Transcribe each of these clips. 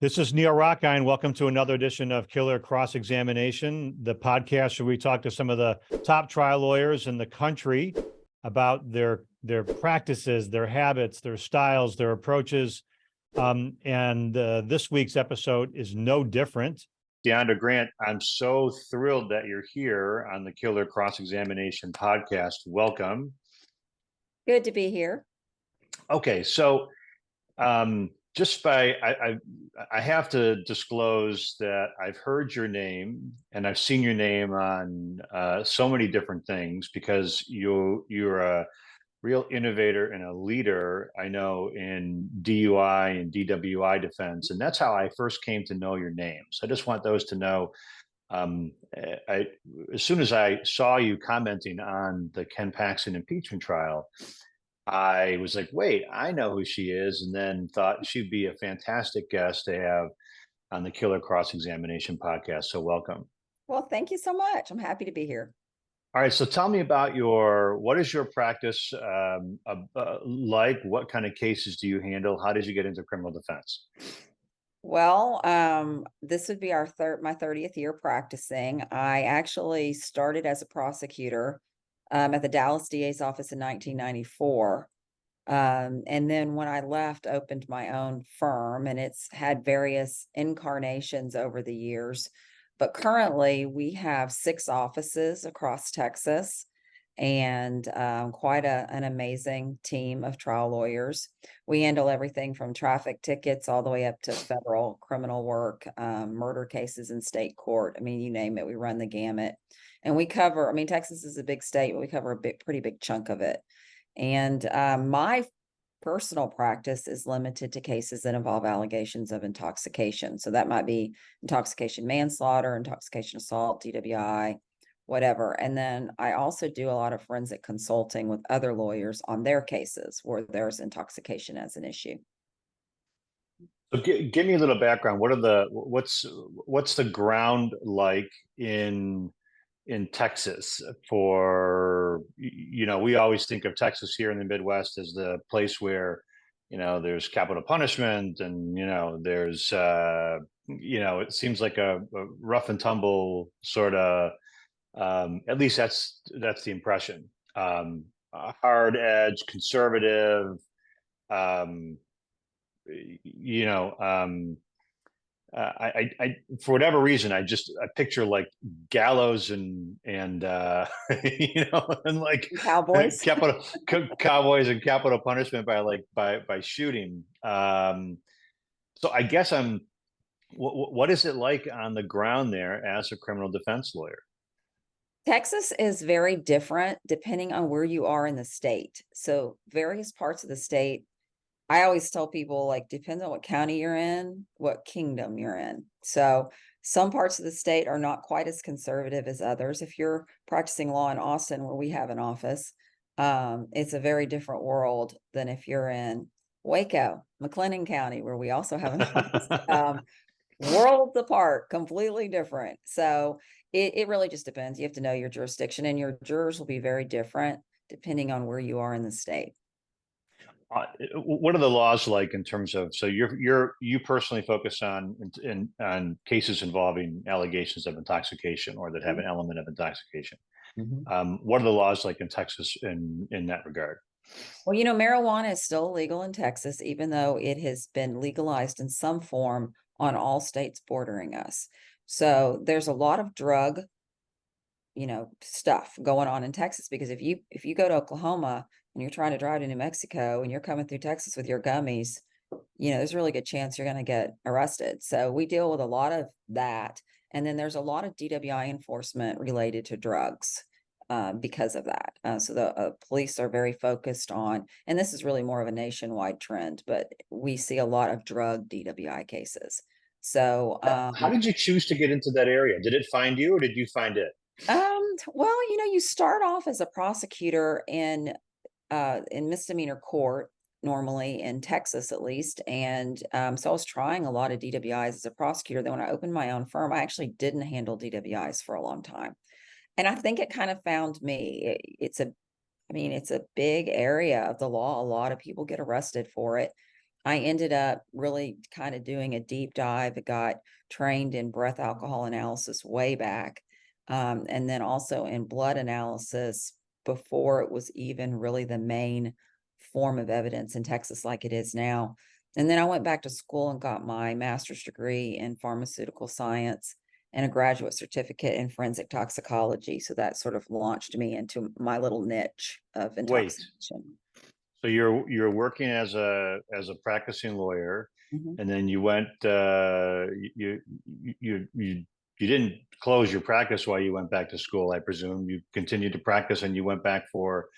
This is Neil Rockind. Welcome to another edition of Killer Cross-Examination, the podcast where we talk to some of the top trial lawyers in the country about their practices, their habits, their styles, their approaches. This week's episode is no different. Deandra Grant, I'm so thrilled that you're here on the Killer Cross-Examination podcast. Welcome. Good to be here. Okay, so I have to disclose that I've heard your name and I've seen your name on so many different things because you're a real innovator and a leader, I know, in DUI and DWI defense, and that's how I first came to know your name. So I just want those to know. As soon as I saw you commenting on the Ken Paxton impeachment trial, I was like, wait, I know who she is, and then thought she'd be a fantastic guest to have on the Killer Cross-Examination podcast. So welcome. Well, thank you so much. I'm happy to be here. All right, so tell me about what is your practice like? What kind of cases do you handle? How did you get into criminal defense? Well, this would be my 30th year practicing. I actually started as a prosecutor at the Dallas DA's office in 1994. And then when I left, opened my own firm, and it's had various incarnations over the years. But currently we have 6 offices across Texas and quite an amazing team of trial lawyers. We handle everything from traffic tickets all the way up to federal criminal work, murder cases in state court. I mean, you name it, we run the gamut. And we cover, Texas is a big state, but we cover a pretty big chunk of it. And my personal practice is limited to cases that involve allegations of intoxication. So that might be intoxication manslaughter, intoxication assault, DWI, whatever. And then I also do a lot of forensic consulting with other lawyers on their cases where there's intoxication as an issue. So give me a little background. What's the ground like in Texas for, we always think of Texas here in the Midwest as the place where, there's capital punishment and, there's, it seems like a rough and tumble sort of, at least that's the impression. Hard edge, conservative, I for whatever reason I picture like gallows and and like Cowboys, cowboys and capital punishment by shooting. So I guess what is it like on the ground there as a criminal defense lawyer? Texas is very different depending on where you are in the state. So various parts of the state, I always tell people, like, depends on what county you're in, what kingdom you're in. So some parts of the state are not quite as conservative as others. If you're practicing law in Austin, where we have an office, it's a very different world than if you're in Waco, McLennan County, where we also have an office. Worlds apart, completely different. So it really just depends. You have to know your jurisdiction, and your jurors will be very different depending on where you are in the state. What are the laws like in terms of, so you personally focus on cases involving allegations of intoxication or that have an element of intoxication? What are the laws like in Texas in that regard? Well, marijuana is still illegal in Texas, even though it has been legalized in some form on all states bordering us. So there's a lot of drug stuff going on in Texas, because if you go to Oklahoma and you're trying to drive to New Mexico and you're coming through Texas with your gummies, there's a really good chance you're going to get arrested. So we deal with a lot of that. And then there's a lot of DWI enforcement related to drugs because of that. So the police are very focused on, and this is really more of a nationwide trend, but we see a lot of drug DWI cases. So how did you choose to get into that area? Did it find you or did you find it? Well, you start off as a prosecutor in misdemeanor court, normally in Texas at least. And so I was trying a lot of DWIs as a prosecutor. Then when I opened my own firm, I actually didn't handle DWIs for a long time. And I think it kind of found me. It's a big area of the law. A lot of people get arrested for it. I ended up really kind of doing a deep dive. I got trained in breath alcohol analysis way back, and then also in blood analysis before it was even really the main form of evidence in Texas like it is now. And then I went back to school and got my master's degree in pharmaceutical science and a graduate certificate in forensic toxicology. So that sort of launched me into my little niche of Wait, intoxication. so you're working as a practicing lawyer, Mhm. and then you went you didn't close your practice while you went back to school, I presume. You continued to practice and you went back for,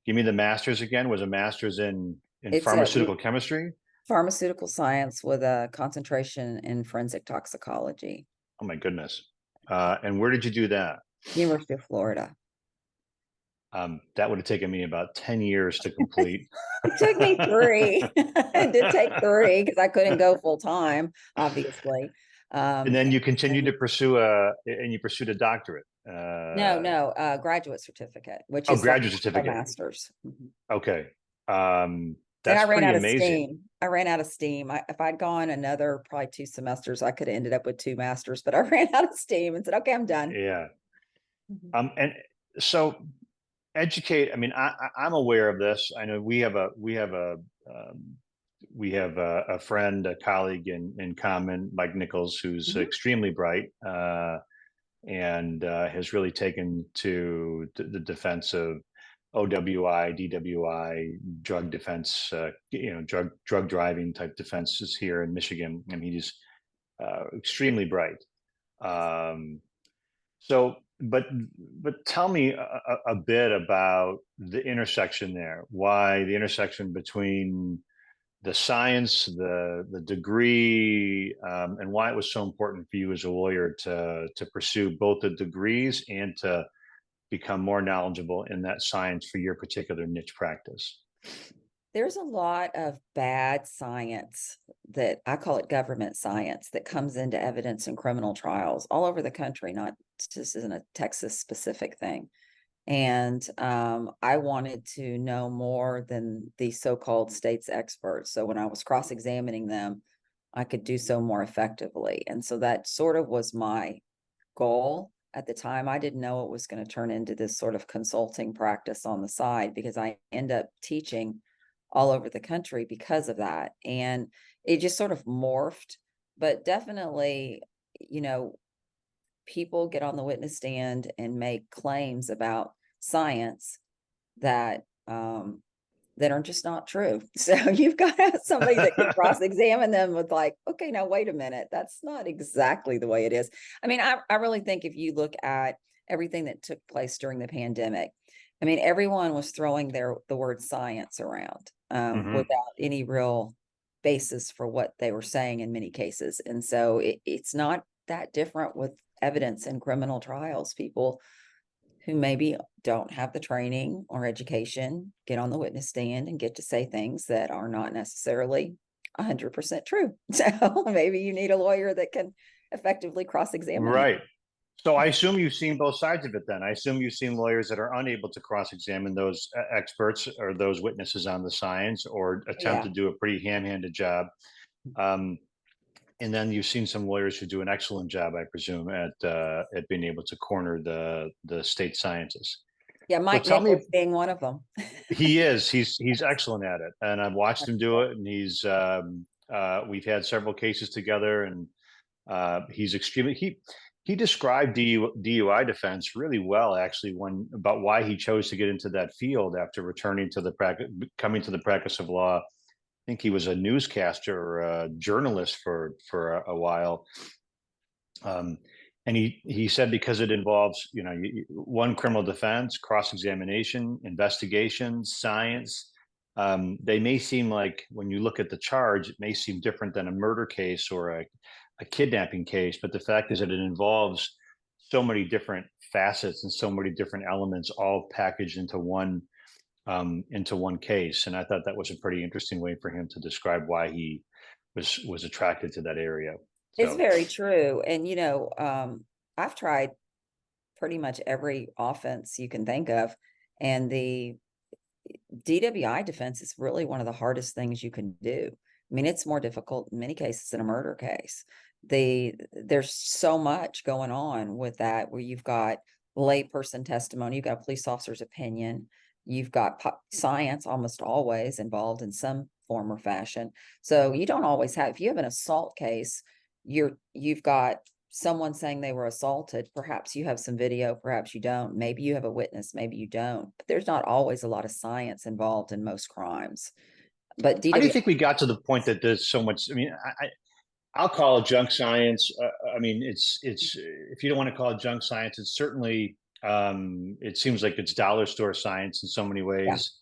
give me the master's again, was a master's in It's a pharmaceutical chemistry? pharmaceutical science with a concentration in forensic toxicology, Oh my goodness. And where did you do that? University of Florida. That would have taken me about 10 years to complete. It took me 3. It did take 3 because I couldn't go full time, obviously. And then you continued to And pursue and you pursued a doctorate. no, graduate certificate, which Oh, is like graduate a certificate. master's. Mhm. Okay. And I That's ran pretty out of amazing. steam. I ran out of steam. If I'd gone another probably 2 semesters, I could have ended up with 2 masters, but I ran out of steam and said, okay, I'm done. Yeah. Mhm. And so educate, I mean, I'm aware of this. I know um, we have a friend, a colleague in common, Mike Nichols, who's Mhm. extremely bright, and has really taken to the defense of OWI, DWI, drug defense, drug driving type defenses here in Michigan. I mean, he's extremely bright. Um, so, but tell me a bit about the intersection there. Why the intersection between the science, the degree, and why it was so important for you as a lawyer to pursue both the degrees and to become more knowledgeable in that science for your particular niche practice. There's a lot of bad science that I call it government science that comes into evidence in criminal trials all over the country, not just isn't a Texas specific thing. And I wanted to know more than the so-called state's experts. So when I was cross-examining them, I could do so more effectively. And so that sort of was my goal at the time. I didn't know it was going to turn into this sort of consulting practice on the side because I end up teaching all over the country because of that. And it just sort of morphed, but definitely, you know, people get on the witness stand and make claims about science that that are just not true. So you've got to have somebody that can cross-examine them with like, okay, now wait a minute, that's not exactly the way it is. I mean, I really think if you look at everything that took place during the pandemic, I mean, everyone was throwing the word science around Hmm. without any real basis for what they were saying in many cases. And so it's not that different with evidence in criminal trials. People who maybe don't have the training or education get on the witness stand and get to say things that are not necessarily 100% true. So maybe you need a lawyer that can effectively cross-examine you. Right. So I assume you've seen both sides of it then. I assume you've seen lawyers that are unable to cross-examine those experts or those witnesses on the science or attempt Yeah. to do a pretty ham-handed job. Um, and then you've seen some lawyers who do an excellent job, I presume, at being able to corner the state scientists. Yeah, So Mike tell me, Nichols being one of them. he's excellent at it, and I've watched him do it, and we've had several cases together, and he's extremely he described DUI defense really well, actually, when about why he chose to get into that field after returning to the practice, coming to the practice of law. I think he was a newscaster or a journalist for a while. Um, and he said because it involves one, criminal defense, cross examination, investigation, science. They may seem like when you look at the charge, it may seem different than a murder case or a kidnapping case, but the fact is that it involves so many different facets and so many different elements all packaged into one case. And I thought that was a pretty interesting way for him to describe why he was attracted to that area. It's So very true. And, I've tried pretty much every offense you can think of. And the DWI defense is really one of the hardest things you can do I mean, it's more difficult in many cases than a murder case. There's so much going on with that, where you've got layperson testimony, you've got a police officer's opinion, you've got science almost always involved in some form or fashion. So you don't always have, if you have an assault case, you've got someone saying they were assaulted. Perhaps you have some video, perhaps you don't. Maybe you have a witness, maybe you don't. But there's not always a lot of science involved in most crimes. But How do you DWI, think we got to the point that there's so much? I mean, I'll call it junk science. I mean, it's if you don't want to call it junk science, it's certainly it seems like it's dollar store science in so many yeah, ways.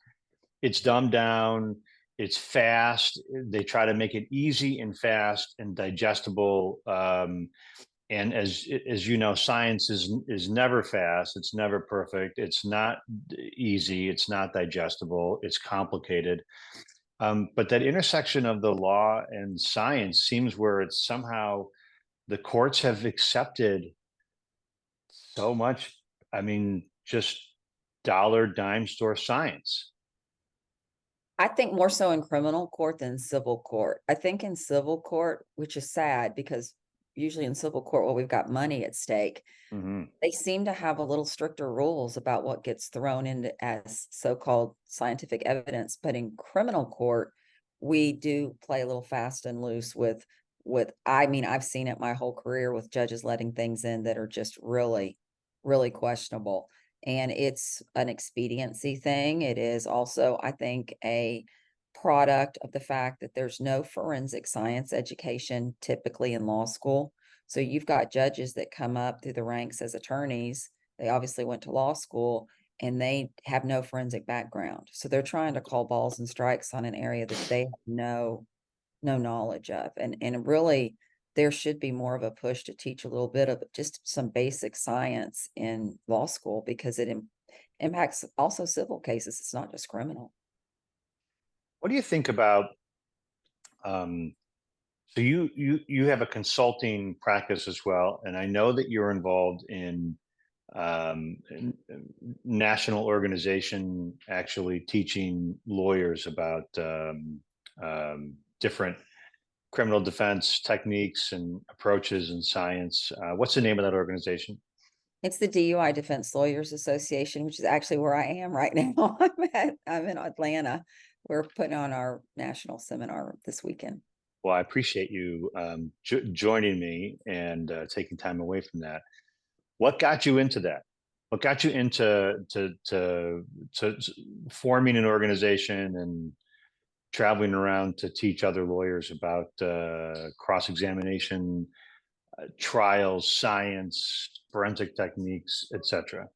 It's dumbed down. It's fast. They try to make it easy and fast and digestible. And as you know, science is never fast. It's never perfect. It's not easy. It's not digestible. It's complicated. But that intersection of the law and science seems where it's somehow the courts have accepted so much. I mean, just dollar dime store science. I think more so in criminal court than civil court. I think in civil court, which is sad because usually in civil court, well, we've got money at stake. Mm-hmm. They seem to have a little stricter rules about what gets thrown into as so-called scientific evidence. But in criminal court, we do play a little fast and loose with I mean, I've seen it my whole career with judges letting things in that are just really, really questionable. And it's an expediency thing. It is also, I think, a product of the fact that there's no forensic science education typically in law school. So you've got judges that come up through the ranks as attorneys. They obviously went to law school and they have no forensic background. So they're trying to call balls and strikes on an area that they have no knowledge of. And really there should be more of a push to teach a little bit of just some basic science in law school because it impacts also civil cases. It's not just criminal. What do you think about? Um, so you have a consulting practice as well, and I know that you're involved in national organization actually teaching lawyers about different criminal defense techniques and approaches and science. What's the name of that organization? It's the DUI Defense Lawyers Association, which is actually where I am right now. I'm in Atlanta. We're putting on our national seminar this weekend. Well, I appreciate you joining me and taking time away from that. What got you into that? What got you into to forming an organization and traveling around to teach other lawyers about cross-examination, trials, science, forensic techniques, etc.?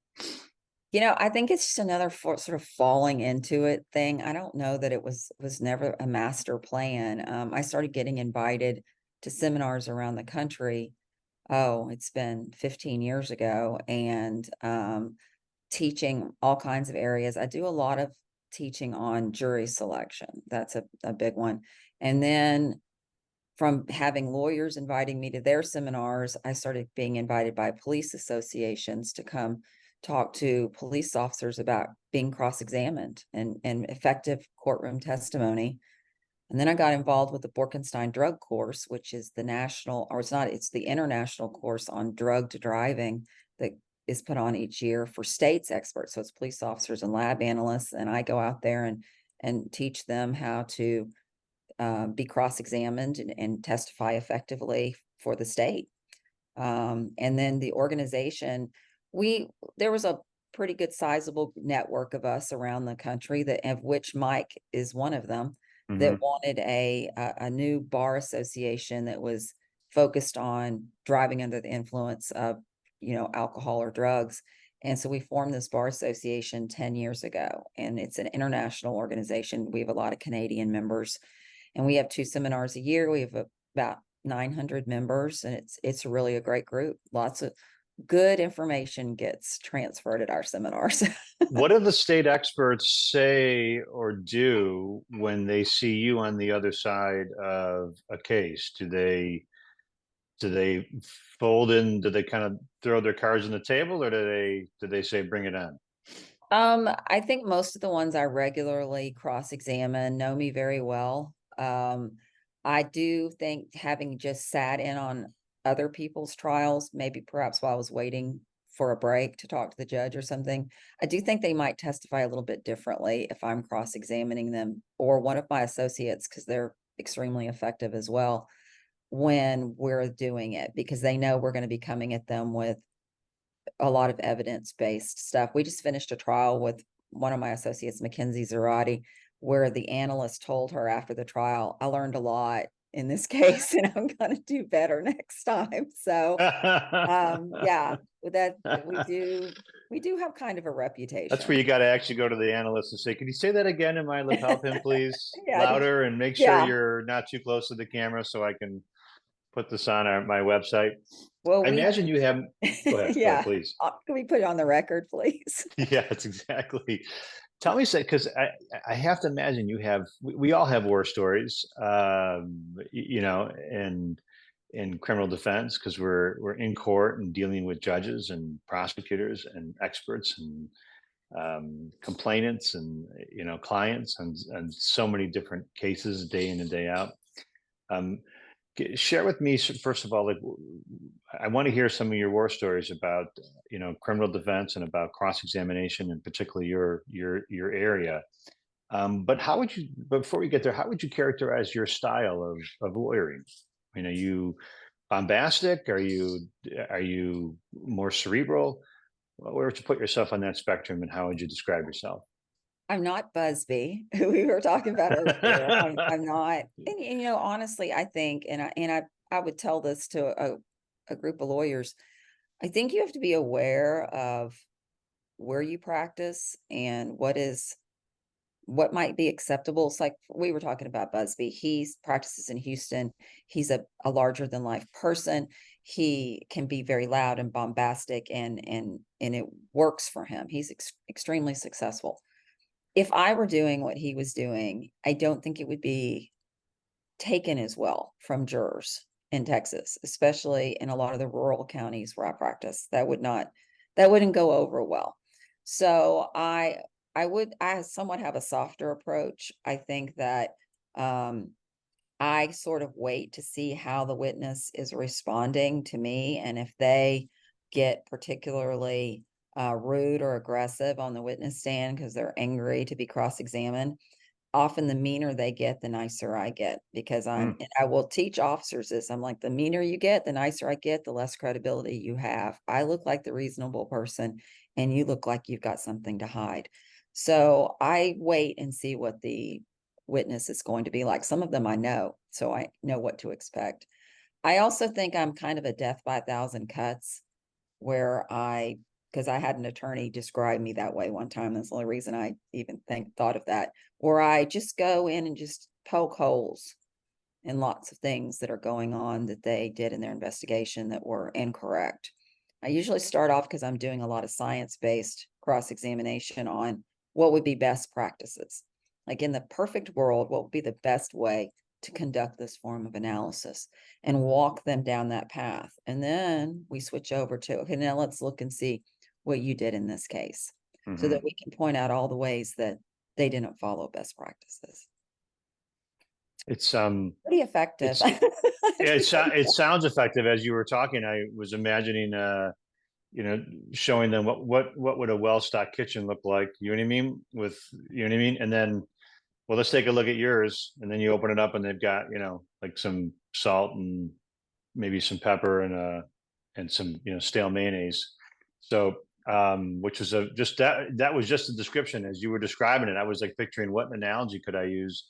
I think it's just another sort of falling into it thing. I don't know that it was never a master plan. I started getting invited to seminars around the country. Oh, it's been 15 years ago, and teaching all kinds of areas. I do a lot of teaching on jury selection. That's a big one. And then from having lawyers inviting me to their seminars, I started being invited by police associations to come talk to police officers about being cross-examined and effective courtroom testimony. And then I got involved with the Borkenstein drug course, which is the national, or it's not, it's the international course on drugged driving that is put on each year for states experts. So it's police officers and lab analysts. And I go out there and teach them how to be cross-examined and testify effectively for the state. And then the organization, there was a pretty good sizable network of us around the country that of which Mike is one of them Mm-hmm. that wanted a new bar association that was focused on driving under the influence of alcohol or drugs. And so we formed this bar association 10 years ago, and it's an international organization. We have a lot of Canadian members, and we have 2 seminars a year. We have about 900 members, and it's really a great group. Lots of good information gets transferred at our seminars. What do the state experts say or do when they see you on the other side of a case? Do they fold in? Do they kind of throw their cards on the table, or do they say bring it on? I think most of the ones I regularly cross-examine know me very well. I do think having just sat in on other people's trials, maybe perhaps while I was waiting for a break to talk to the judge or something, I do think they might testify a little bit differently if I'm cross-examining them or one of my associates, because they're extremely effective as well when we're doing it, because they know we're going to be coming at them with a lot of evidence-based stuff. We just finished a trial with one of my associates, Mackenzie Zarati, where the analyst told her after the trial, I learned a lot in this case and I'm going to do better next time. So, yeah, with that we do have kind of a That's where reputation. you got to actually go to the analyst and say, "Can you say that again in my lapel pin, please, Yeah, louder, and make sure yeah. you're not too close to the camera so I can put this on my website." Well, I we imagine you have. Go ahead, yeah. please. Can we put it on the record, please? Yeah, that's exactly. Tell me, because I have to imagine you have. We all have war stories, in criminal defense because we're in court and dealing with judges and prosecutors and experts and complainants and clients and so many different cases day in and day out. Um, Share with me first of all, like I want to hear some of your war stories about criminal defense and about cross-examination, and particularly your area. But how would you? Before we get there, how would you characterize your style of lawyering? Are you bombastic? Are you more cerebral? Where would you put yourself on that spectrum, and how would you describe yourself? I'm not Busby, who we were talking about earlier. I'm not, and honestly, I think, I would tell this to a group of lawyers. I think you have to be aware of where you practice and what might be acceptable. It's like we were talking about Busby. He practices in Houston. He's a larger than life person. He can be very loud and bombastic, and it works for him. He's extremely successful. If I were doing what he was doing, I don't think it would be taken as well from jurors in Texas, especially in a lot of the rural counties where I practice. That wouldn't go over well. So I somewhat have a softer approach. I think that um I sort of wait to see how the witness is responding to me. And if they get particularly rude or aggressive on the witness stand because they're angry to be cross-examined, often the meaner they get, the nicer I get, because Hmm. and I will teach officers this. I'm like, the meaner you get, the nicer I get, the less credibility you have. I look like the reasonable person and you look like you've got something to hide. So I wait and see what the witness is going to be like. Some of them I know, so I know what to expect. I also think I'm kind of a death by a thousand cuts where because I had an attorney describe me that way one time. That's the only reason I even thought of that, where I just go in and just poke holes in lots of things that are going on that they did in their investigation that were incorrect. I usually start off because I'm doing a lot of science-based cross-examination on what would be best practices. Like in the perfect world, what would be the best way to conduct this form of analysis and walk them down that path. And then we switch over to, okay, now let's look and see what you did in this case so that Hmm. we can point out all the ways that they didn't follow best practices. It's Pretty effective. it's yeah, it sounds effective. As you were talking, I was imagining you know, showing them what would a well-stocked kitchen look like. You know what I mean? You know what I mean? And then, well, let's take a look at yours. And then you open it up and they've got, like some salt and maybe some pepper and some, stale mayonnaise. So which was just that was just a description as you were describing it. I was like picturing what analogy could I use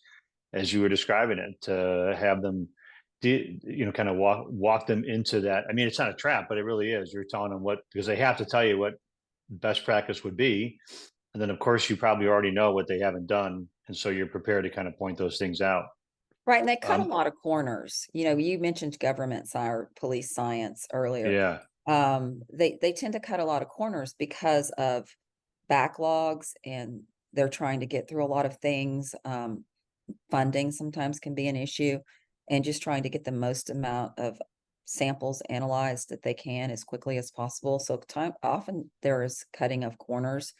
as you were describing it to have them kind of walk them into that. I mean, it's not a trap, but it really is. You're telling them what, because they have to tell you what best practice would be. And then of course you probably already know what they haven't done. And so you're prepared to kind of point those things out. Right, and they cut a Um, lot of corners. You mentioned government or police science earlier. yeah. They tend to cut a lot of corners because of backlogs, and they're trying to get through a lot of things. Funding sometimes can be an issue, and just trying to get the most amount of samples analyzed that they can as quickly as possible. So often there is cutting of corners.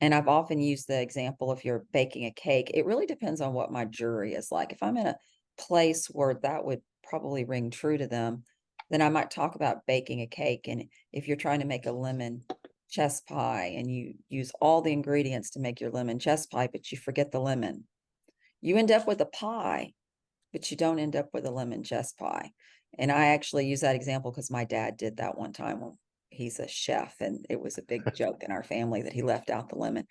And I've often used the example, if you're baking a cake, it really depends on what my jury is like. If I'm in place where that would probably ring true to them, then I might talk about baking a cake. And if you're trying to make a lemon chess pie and you use all the ingredients to make your lemon chess pie, but you forget the lemon, you end up with a pie, but you don't end up with a lemon chess pie. And I actually use that example because my dad did that one time when he's a chef, and it was a big joke in our family that he left out the lemon.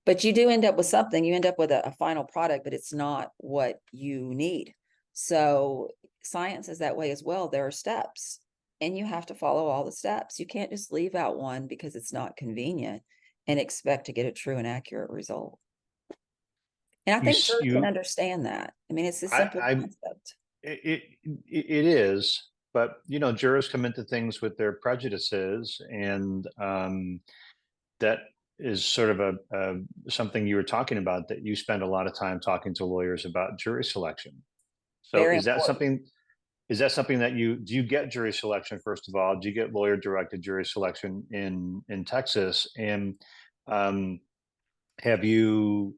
But you do end up with something, you end up with a final product, but it's not what you need. So science is that way as well. There are steps, and you have to follow all the steps. You can't just leave out one because it's not convenient and expect to get a true and accurate result. And I You, think juries can you, understand that. I mean, it's a simple I concept. it is, but jurors come into things with their prejudices, and that is sort of a something you were talking about, that you spend a lot of time talking to lawyers about jury selection. So Very is that important. something? Is that something that do you get jury selection, first of all? Do you get lawyer directed jury selection in Texas? And um, have you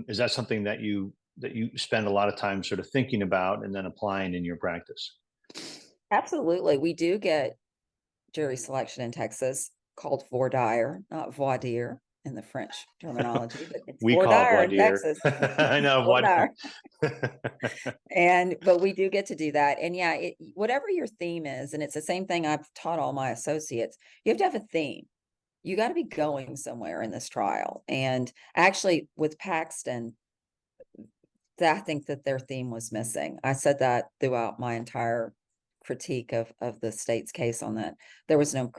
is that something that you spend a lot of time sort of thinking about and then applying in your practice? Absolutely. We do get jury selection in Texas called voir dire, not voir dire in the French terminology, but it's We voir call it dire voir in dire. Texas. I know Voir what. dire. But we do get to do that. And yeah, whatever your theme is, and it's the same thing I've taught all my associates, you have to have a theme. You got to be going somewhere in this trial. And actually, with Paxton, I think that their theme was missing. I said that throughout my entire critique of the state's case on that. There was no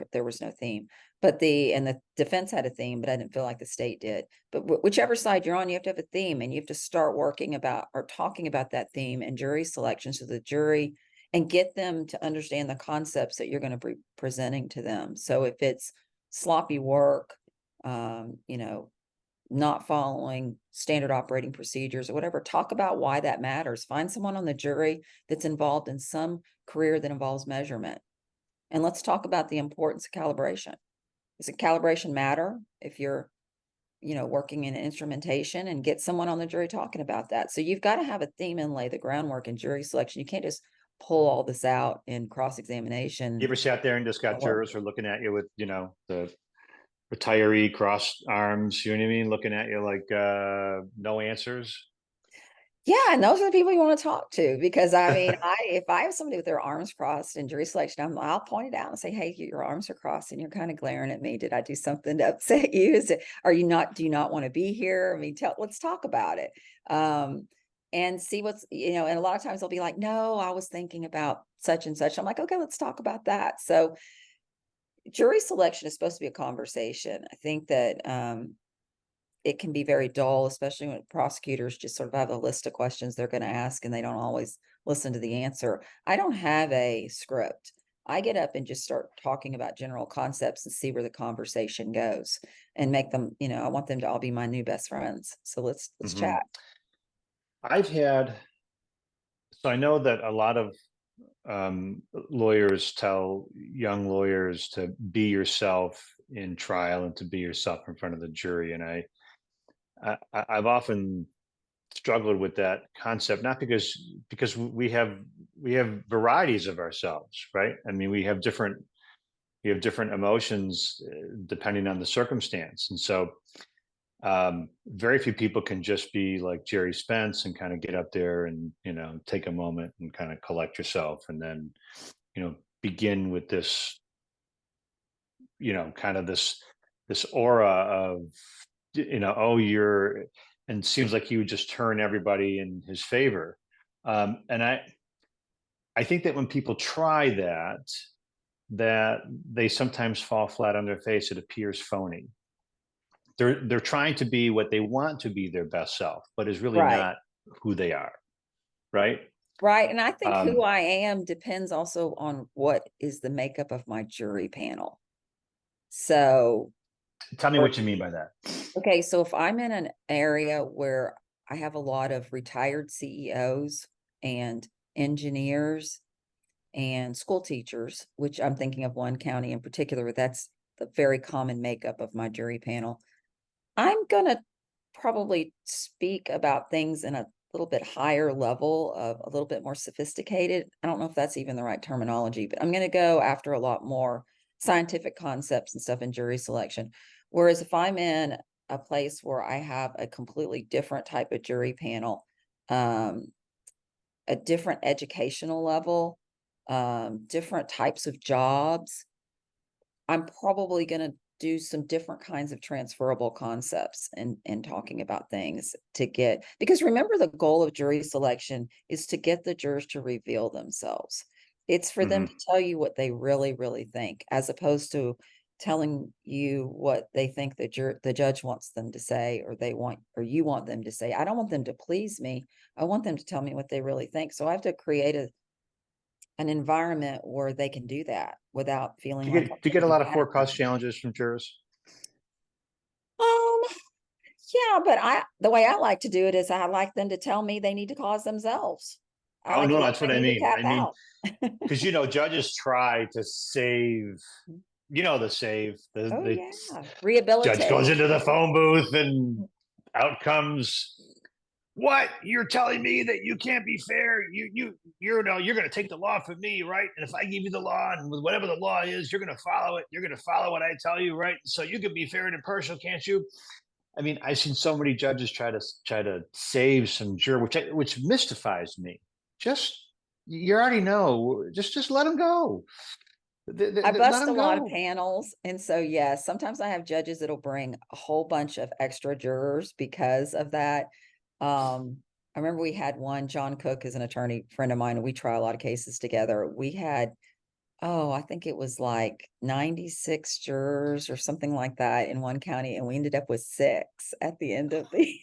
theme. But the defense had a theme, but I didn't feel like the state did. But whichever side you're on, you have to have a theme, and you have to start working about or talking about that theme and jury selection to the jury, and get them to understand the concepts that you're going to be presenting to them. So if it's sloppy work, you know, not following standard operating procedures or whatever, talk about why that matters. Find someone on the jury that's involved in some career that involves measurement. And let's talk about the importance of calibration. Does calibration matter if you're, working in instrumentation? And get someone on the jury talking about that. So you've got to have a theme and lay the groundwork in jury selection. You can't just pull all this out in cross-examination. You ever sat there and just got jurors who are looking at you with, the retiree crossed arms, you know what I mean? Looking at you like no answers. Yeah, and those are the people you want to talk to, because I mean, if I have somebody with their arms crossed in jury selection, I'll point it out and say, "Hey, your arms are crossed and you're kind of glaring at me. Did I do something to upset you? Do you not want to be here? I mean, let's talk about it." And see and a lot of times they'll be like, "No, I was thinking about such and such." I'm like, "Okay, let's talk about that." So jury selection is supposed to be a conversation. I think that it can be very dull, especially when prosecutors just sort of have a list of questions they're going to ask and they don't always listen to the answer. I don't have a script. I get up and just start talking about general concepts and see where the conversation goes, and make them, I want them to all be my new best friends. So let's Mhm. chat. I've had, so I know that a lot of lawyers tell young lawyers to be yourself in trial and to be yourself in front of the jury. And I've often struggled with that concept, not because we have varieties of ourselves, right? I mean, we have different emotions depending on the circumstance, and so very few people can just be like Jerry Spence and kind of get up there and take a moment and kind of collect yourself, and then begin with this kind of this aura of oh, you're, and seems like he would just turn everybody in his favor. And I think that when people try that they sometimes fall flat on their face. It appears phony. They're trying to be what they want to be, their best self, but is really Right. not who they are, right? Right. And I think who um I am depends also on what is the makeup of my jury panel. So, Tell me for what you mean by that. okay, so if I'm in an area where I have a lot of retired CEOs and engineers and school teachers, which I'm thinking of one county in particular, that's the very common makeup of my jury panel. I'm gonna probably speak about things in a little bit higher level of a little bit more sophisticated. I don't know if that's even the right terminology, but I'm going to go after a lot more scientific concepts and stuff in jury selection. Whereas if I'm in a place where I have a completely different type of jury panel, um, a different educational level, different types of jobs, I'm probably going to do some different kinds of transferable concepts and talking about things to get, because remember, the goal of jury selection is to get the jurors to reveal themselves. It's for them Mhm. to tell you what they really, really think, as opposed to telling you what they think the judge wants them to say, or they want, or you want them to say. I don't want them to please me. I want them to tell me what they really think. So I have to create an environment where they can do that without feeling like I'm Do you going get to a be lot of mad at four cause them. challenges from jurors? Um, yeah, but the way I like to do it is I like them to tell me they need to cause themselves. I Oh like, no, look, that's I what I need to mean. tap I mean, out. because judges try to save, the save Oh the yeah, judge goes rehabilitate. into the phone booth and out comes, what, you're telling me that you can't be fair, you're you're going to take the law from me, right? And if I give you the law, and whatever the law is, you're going to follow it, you're going to follow what I tell you, right? So you can be fair and impartial, can't you? I mean, I've seen so many judges try to save some juror, which mystifies me. Just, you already know, just let them go. I Let bust a them lot of go. panels. And so, yes, sometimes I have judges that'll bring a whole bunch of extra jurors because of that. I remember we had one, John Cook is an attorney friend of mine, and we try a lot of cases together. We had, oh, I think it was like 96 jurors or something like that in one county, and we ended up with 6 at the end of the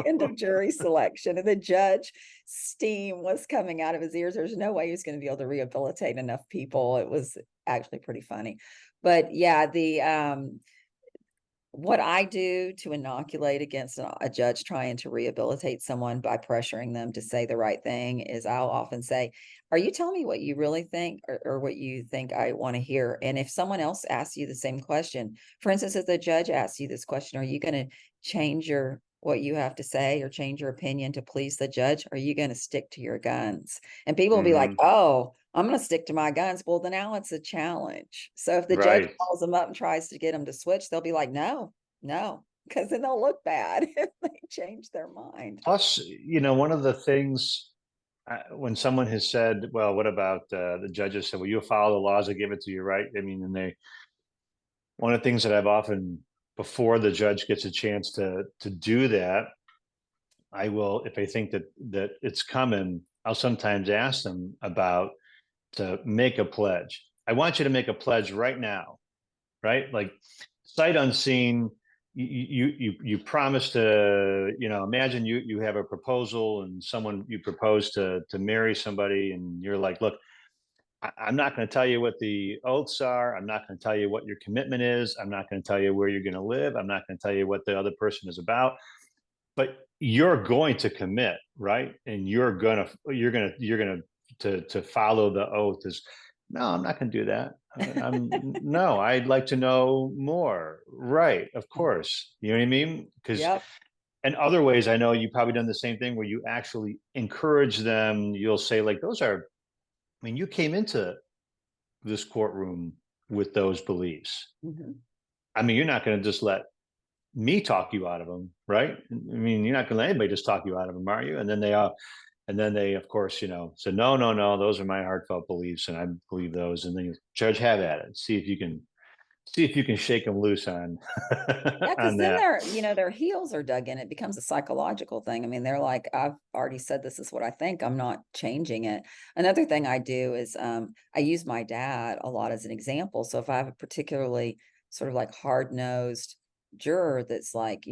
end of jury selection. And the judge, steam was coming out of his ears. There's no way he was going to be able to rehabilitate enough people. It was actually pretty funny. But yeah, the what I do to inoculate against a judge trying to rehabilitate someone by pressuring them to say the right thing is, I'll often say, are you telling me what you really think, or what you think I want to hear? And if someone else asks you the same question, for instance, if the judge asks you this question, are you going to change what you have to say or change your opinion to please the judge? Or are you going to stick to your guns? And people will be like, Hmm. oh, I'm going to stick to my guns. Well, then now it's a challenge. So if the judge Right. calls them up and tries to get them to switch, they'll be like, no, because then they'll look bad if they change their mind. Plus, one of the things, when someone has said, well, what about the judges said, well, you'll follow the laws, I give it to you, right? I mean, one of the things that I've often, before the judge gets a chance to do that, I will, if I think that it's coming, I'll sometimes ask them about to make a pledge. I want you to make a pledge right now, right? Like, sight unseen. You promise to, imagine you have a proposal, and someone, you propose to marry somebody, and you're like, look, I'm not going to tell you what the oaths are. I'm not going to tell you what your commitment is. I'm not going to tell you where you're going to live. I'm not going to tell you what the other person is about. But you're going to commit, right? And you're gonna to follow the oath. Is, no, I'm not going to do that. I'm no, I'd like to know more. Right, of course. You know what I mean? Because, Yep. in other ways, I know you probably done the same thing where you actually encourage them. You'll say, like, those are, I mean, you came into this courtroom with those beliefs. Mhm. I mean, you're not going to just let me talk you out of them, right? I mean, you're not going to let anybody just talk you out of them, are you? And then they, of course, said, no, no, no, those are my heartfelt beliefs, and I believe those. And then you, judge, have at it. See if you can shake them loose on Yeah, because on then that. their heels are dug in. It becomes a psychological thing. I mean, they're like, I've already said this is what I think. I'm not changing it. Another thing I do is I use my dad a lot as an example. So if I have a particularly sort of like hard-nosed juror that's like,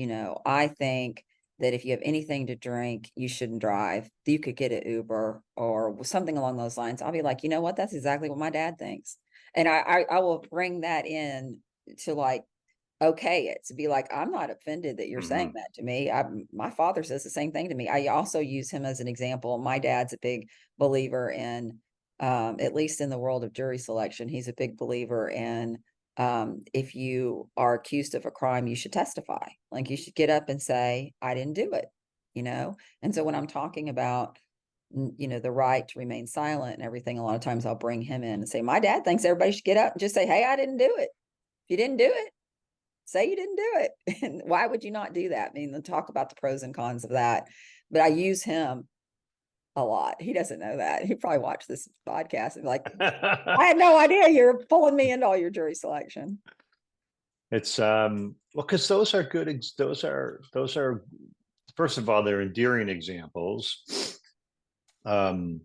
I think that if you have anything to drink, you shouldn't drive. You could get an Uber or something along those lines. I'll be like, you know what? That's exactly what my dad thinks. And I will bring that in to like okay it, to be like, I'm not offended that you're saying Mm-hmm. that to me. My father says the same thing to me. I also use him as an example. My dad's a big believer in, at least in the world of jury selection, he's a big believer in, if you are accused of a crime, you should testify. Like, you should get up and say, I didn't do it. you know? And so when I'm talking about, the right to remain silent and everything, a lot of times I'll bring him in and say, my dad thinks everybody should get up and just say, hey, I didn't do it. If you didn't do it, say you didn't do it. And why would you not do that? I mean, talk about the pros and cons of that. But I use him a lot. He doesn't know that. He probably watched this podcast and be like, I had no idea you're pulling me into all your jury selection. It's well, because those are good. Those are first of all, they're endearing examples. And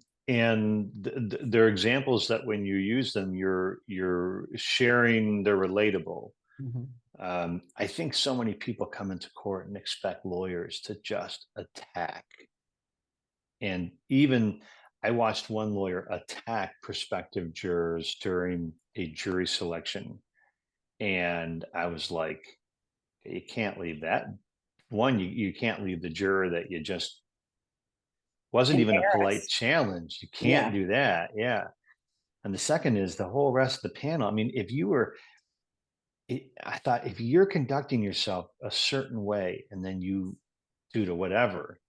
they're examples that when you use them, you're sharing, they're relatable. I think so many people come into court and expect lawyers to just attack. And even I watched one lawyer attack prospective jurors during a jury selection. And I was like, you can't leave that. One, you can't leave the juror that you just wasn't even a polite Embarrassed. challenge. You can't Yeah. do that. Yeah. And the second is the whole rest of the panel. I mean, if you were, I thought if you're conducting yourself a certain way and then you, due to whatever,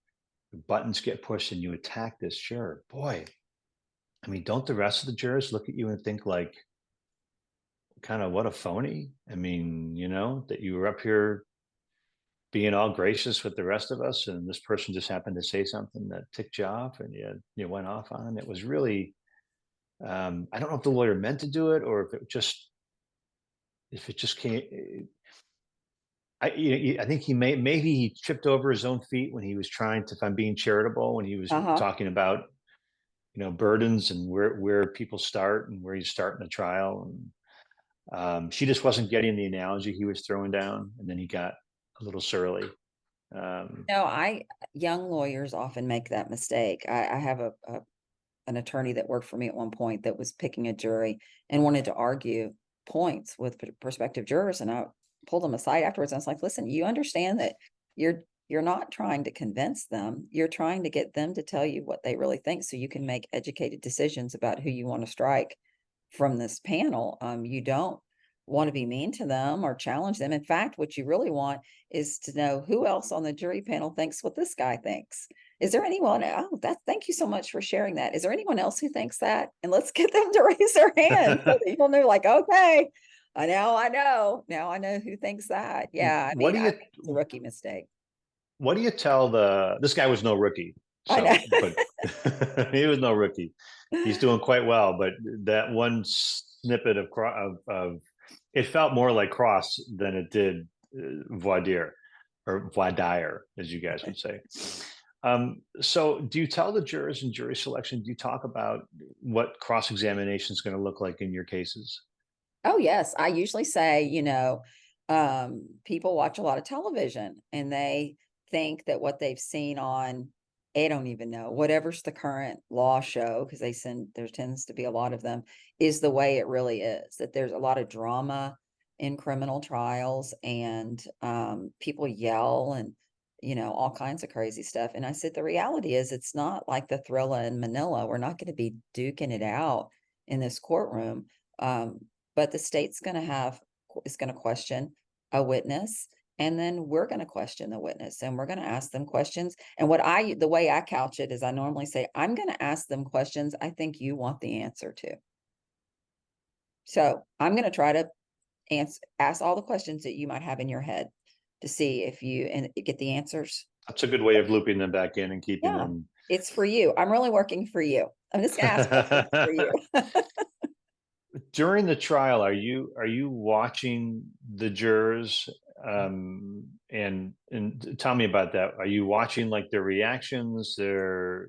the buttons get pushed and you attack this juror, boy, I mean, don't the rest of the jurors look at you and think like, kind of what a phony? I mean, that you were up here being all gracious with the rest of us, and this person just happened to say something that ticked you off, and you went off on him. It was really, I don't know if the lawyer meant to do it or if it just came. I think maybe he tripped over his own feet when he was trying to, if I'm being charitable, when he was talking about burdens and where people start and where you start in a trial, and she just wasn't getting the analogy he was throwing down, and then he got a little surly. No, young lawyers often make that mistake. I have an attorney that worked for me at one point that was picking a jury and wanted to argue points with prospective jurors. And I pulled them aside afterwards. And I was like, listen, you understand that you're not trying to convince them. You're trying to get them to tell you what they really think so you can make educated decisions about who you want to strike from this panel. You don't want to be mean to them or challenge them. In fact, what you really want is to know who else on the jury panel thinks what this guy thinks. Is there anyone? Oh, thank you so much for sharing that. Is there anyone else who thinks that? And let's get them to raise their hand so that you'll know, like, okay, now I know. Now I know who thinks that. Yeah, I what mean, do I you think it's a rookie mistake. what do you tell this guy was no rookie, I know. but he was no rookie. He's doing quite well, but that one snippet of it felt more like cross than it did voir dire or voir dire, as you guys would say. So do you tell the jurors in jury selection, do you talk about what cross-examination is going to look like in your cases? Oh, yes. I usually say, people watch a lot of television and they think that what they've seen on, I don't even know, whatever's the current law show, because there tends to be a lot of them, is the way it really is. That there's a lot of drama in criminal trials and people yell and, all kinds of crazy stuff. And I said, the reality is it's not like the thriller in Manila. We're not going to be duking it out in this courtroom. But the state's is going to question a witness, and then we're going to question the witness and we're going to ask them questions. And the way I couch it is I normally say, I'm going to ask them questions I think you want the answer to. So I'm going to try to ask all the questions that you might have in your head to see if you get the answers. That's a good way of looping them back in and keeping Yeah, them. it's for you. I'm really working for you. I'm just going to ask questions for you. During the trial, are you watching the jurors? And tell me about that. Are you watching like their reactions, their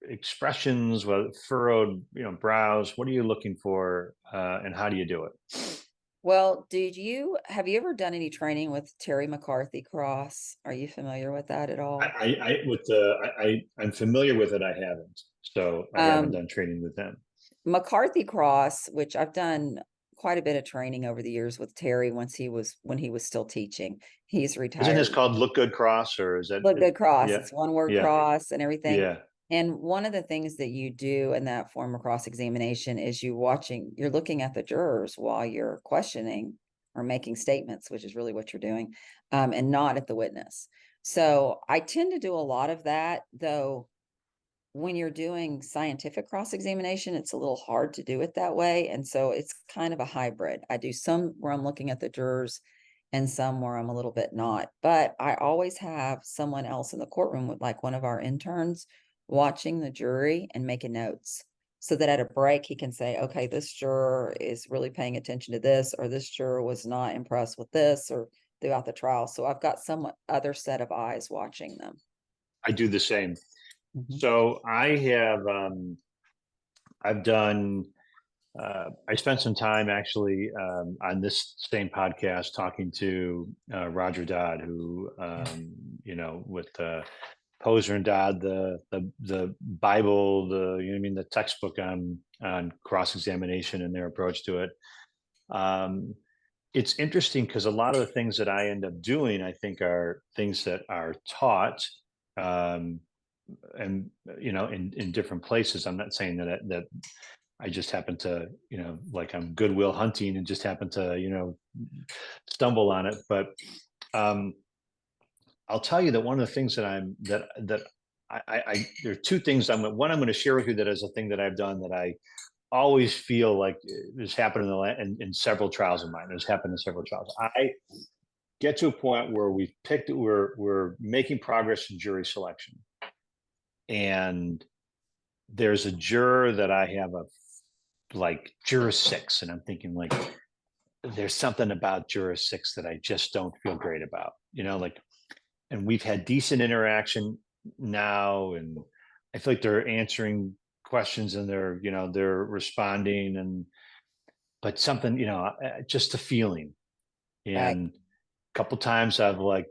expressions, what furrowed, brows? What are you looking for, and how do you do it? Well, have you ever done any training with Terry McCarthy Cross? Are you familiar with that at all? I'm familiar with it. I haven't, so I haven't done training with them. McCarthy Cross, which I've done quite a bit of training over the years with Terry when he was still teaching. He's Isn't retired. this called Look Good Cross, or is that Look Good Cross. Yeah, It's one word yeah, cross and everything. yeah. And one of the things that you do in that form of cross examination is you're looking at the jurors while you're questioning or making statements, which is really what you're doing, and not at the witness. So I tend to do a lot of that, though. When you're doing scientific cross-examination, it's a little hard to do it that way. And so it's kind of a hybrid. I do some where I'm looking at the jurors and some where I'm a little bit not. But I always have someone else in the courtroom with like one of our interns watching the jury and making notes so that at a break he can say, okay, this juror is really paying attention to this, or this juror was not impressed with this, or throughout the trial. So I've got some other set of eyes watching them. I do the same. Mhm. So I've done, I spent some time actually on this same podcast talking to Roger Dodd, who, with Poser and Dodd, the Bible, the textbook on cross examination and their approach to it. Um, it's interesting because a lot of the things that I end up doing, I think, are things that are taught, um, and in different places. I'm not saying that I just happen to, like I'm Goodwill Hunting and just happen to, stumble on it. But um, I'll tell you that one of the things that there are two things I'm going to share with you that is a thing that I've done that I always feel like this happened in several trials of mine. It's happened in several trials. I get to a point where we're making progress in jury selection, and there's a juror that I have like juror 6, and I'm thinking like there's something about juror 6 that I just don't feel great about, and we've had decent interaction now, and I feel like they're answering questions and they're responding, but something, just a feeling. Right. And a couple times I've like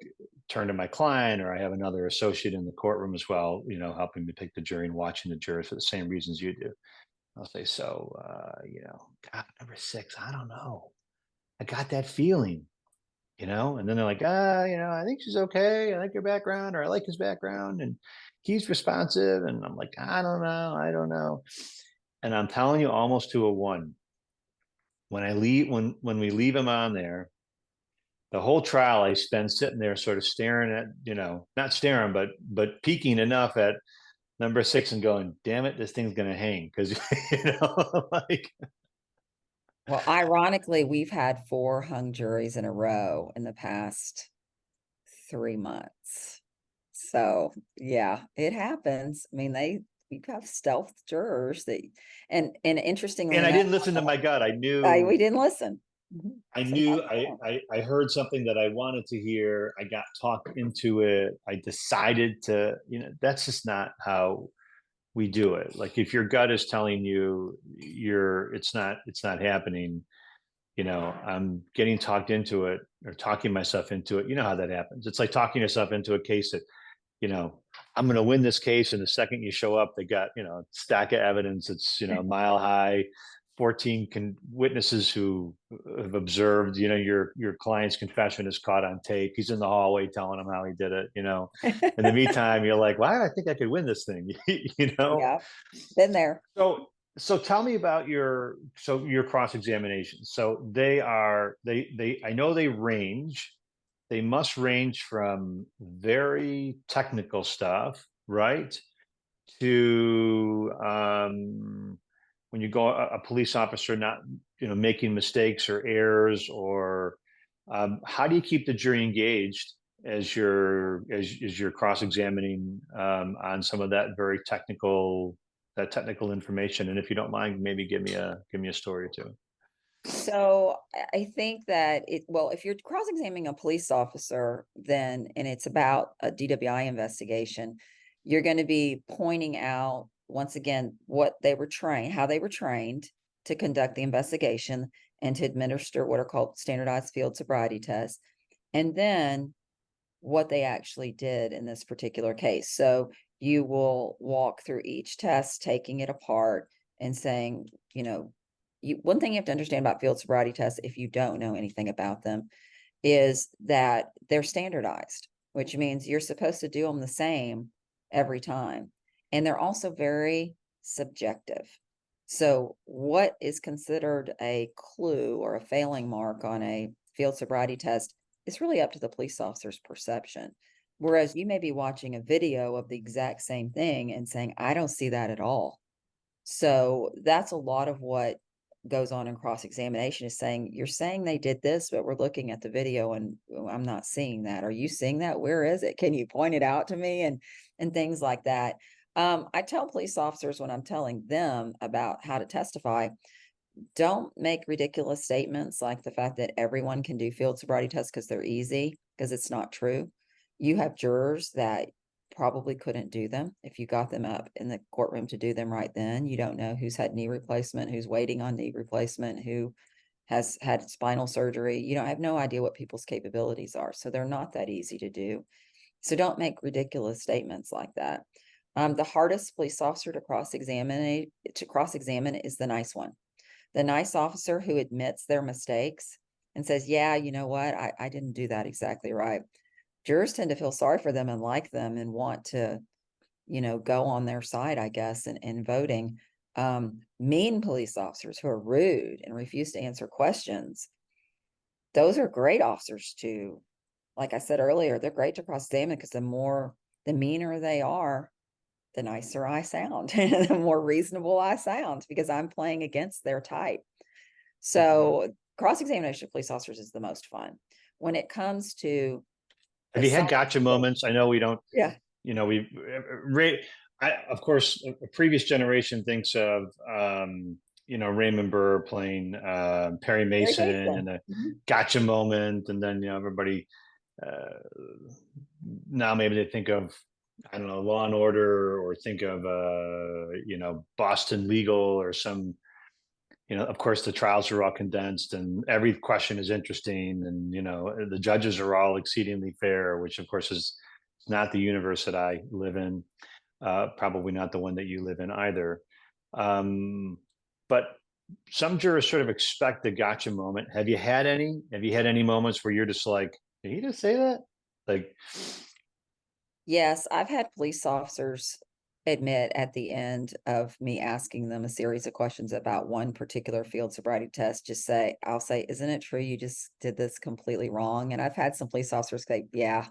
turned to my client, or I have another associate in the courtroom as well, helping me pick the jury and watching the jurors for the same reasons you do. I'll say, so, God, number 6, I don't know. I got that feeling, and then they're like, I think she's okay. I like her background, or I like his background, and he's responsive. And I'm like, I don't know. And I'm telling you, almost to a 1. When we leave him on there, the whole trial I spend sitting there sort of staring at, not staring, but peeking enough at number 6 and going, damn it, this thing's gonna hang. Because like, Well, ironically, we've had 4 hung juries in a row in the past 3 months. So, yeah, it happens. I mean, we have stealth jurors that, and interestingly and I enough, didn't listen to my gut. we didn't listen. Mhm. I Sometimes knew we don't. I heard something that I wanted to hear. I got talked into it. I decided to, that's just not how we do it. Like if your gut is telling you it's not happening, I'm getting talked into it or talking myself into it. You know how that happens. It's like talking yourself into a case that, you know, I'm going to win this case. And the second you show up, they got, a stack of evidence. It's, mile high, 14 witnesses who have observed, your client's confession is caught on tape. He's in the hallway telling them how he did it, in the meantime, you're like, why? I think I could win this thing, Yeah, been there. So tell me about your cross examination. So I know they range. They must range from very technical stuff, right? To when you go a police officer not making mistakes or errors, or how do you keep the jury engaged as you're cross examining on some of that technical information? And if you don't mind, maybe give me a story or two. So I think that well, if you're cross-examining a police officer, then, and it's about a DWI investigation, you're going to be pointing out once again how they were trained to conduct the investigation and to administer what are called standardized field sobriety tests, and then what they actually did in this particular case. So you will walk through each test, taking it apart and saying, one thing you have to understand about field sobriety tests, if you don't know anything about them, is that they're standardized, which means you're supposed to do them the same every time. And they're also very subjective. So what is considered a clue or a failing mark on a field sobriety test, it's really up to the police officer's perception. Whereas you may be watching a video of the exact same thing and saying, I don't see that at all. So that's a lot of what goes on in cross-examination, is saying, you're saying they did this, but we're looking at the video and I'm not seeing that. Are you seeing that? Where is it? Can you point it out to me? And things like that. I tell police officers when I'm telling them about how to testify, don't make ridiculous statements like the fact that everyone can do field sobriety tests because they're easy, because it's not true. You have jurors that probably couldn't do them if you got them up in the courtroom to do them right then. You don't know who's had knee replacement, who's waiting on knee replacement, who has had spinal surgery. You don't have no idea what people's capabilities are. So they're not that easy to do. So don't make ridiculous statements like that. The hardest police officer to cross-examine is the nice one. The nice officer who admits their mistakes and says, yeah, you know what, I didn't do that exactly right. Jurors tend to feel sorry for them and like them and want to, go on their side, I guess, in voting. Mean police officers who are rude and refuse to answer questions, those are great officers to, like I said earlier, they're great to cross-examine, because the meaner they are, the nicer I sound, the more reasonable I sound, because I'm playing against their type. So cross-examination of police officers is the most fun. When it comes to Have you had gotcha moments? I know we don't, yeah, of course, a previous generation thinks of, Raymond Burr playing Perry Mary Mason Mason. and a Mhm. gotcha moment. And then, everybody now maybe they think of, I don't know, Law and Order, or think of, Boston Legal, or some, of course, the trials are all condensed and every question is interesting. And, the judges are all exceedingly fair, which of course is not the universe that I live in. Probably not the one that you live in either. But some jurors sort of expect the gotcha moment. Have you had any? Have you had any moments where you're just like, did he just say that? Like, Yes, I've had police officers admit at the end of me asking them a series of questions about one particular field sobriety test, I'll say, isn't it true you just did this completely wrong? And I've had some police officers say, yeah,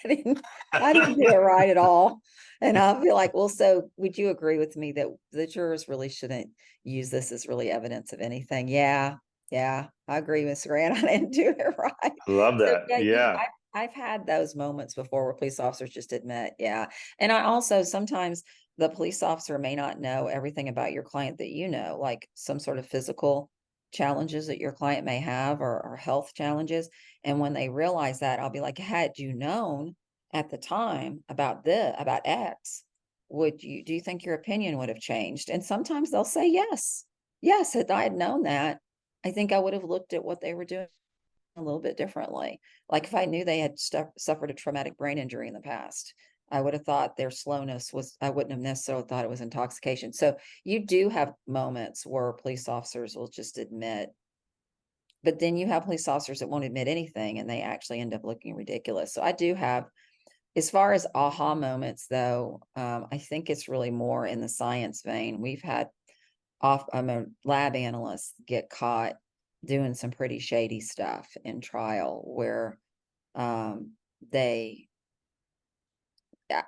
I didn't, I didn't do it right at all. And I'll be like, well, so would you agree with me that the jurors really shouldn't use this as really evidence of anything? Yeah, I agree, Miss Grant. I didn't do it right. I love So that. yeah, Yeah. I've had those moments before where police officers just admit, yeah. And I also sometimes the police officer may not know everything about your client that you know, like some sort of physical challenges that your client may have, or health challenges. And when they realize that, I'll be like, had you known at the time about X, do you think your opinion would have changed? And sometimes they'll say yes. Yes, had I had known that, I think I would have looked at what they were doing a little bit differently. Like if I knew they had suffered a traumatic brain injury in the past, I would have thought their slowness was, I wouldn't have necessarily thought it was intoxication. So you do have moments where police officers will just admit, but then you have police officers that won't admit anything and they actually end up looking ridiculous. So I do have, as far as aha moments though, I think it's really more in the science vein. We've had I'm a lab analyst, get caught doing some pretty shady stuff in trial where they,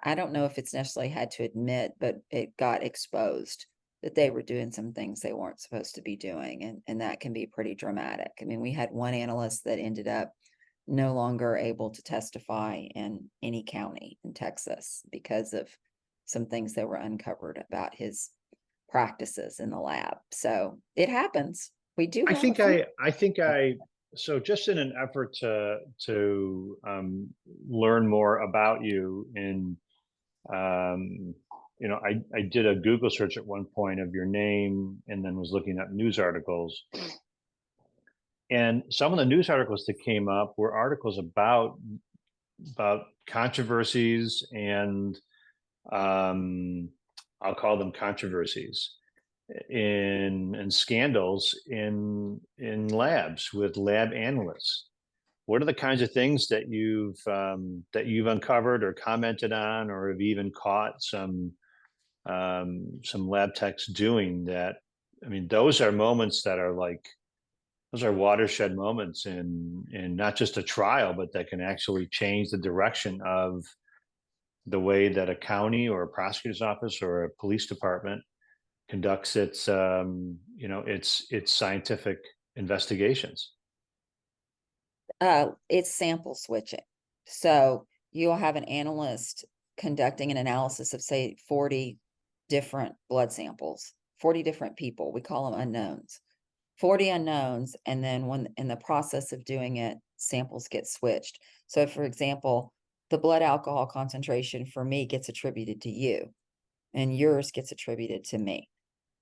I don't know if it's necessarily had to admit, but it got exposed that they were doing some things they weren't supposed to be doing. And that can be pretty dramatic. I mean, we had one analyst that ended up no longer able to testify in any county in Texas because of some things that were uncovered about his practices in the lab. So it happens. We do I have a think few. so just in an effort to learn more about you, and I did a Google search at one point of your name, and then was looking at news articles. And some of the news articles that came up were articles about controversies and, I'll call them controversies, in scandals in labs with lab analysts. What are the kinds of things that you've uncovered or commented on, or have even caught some lab techs doing that? I mean, those are moments that are like, those are watershed moments in not just a trial, but that can actually change the direction of the way that a county or a prosecutor's office or a police department conducts its its scientific investigations. It's sample switching. So you'll have an analyst conducting an analysis of, say, 40 different blood samples, 40 different people. We call them unknowns. 40 unknowns, and then when in the process of doing it, samples get switched. So for example, the blood alcohol concentration for me gets attributed to you, and yours gets attributed to me.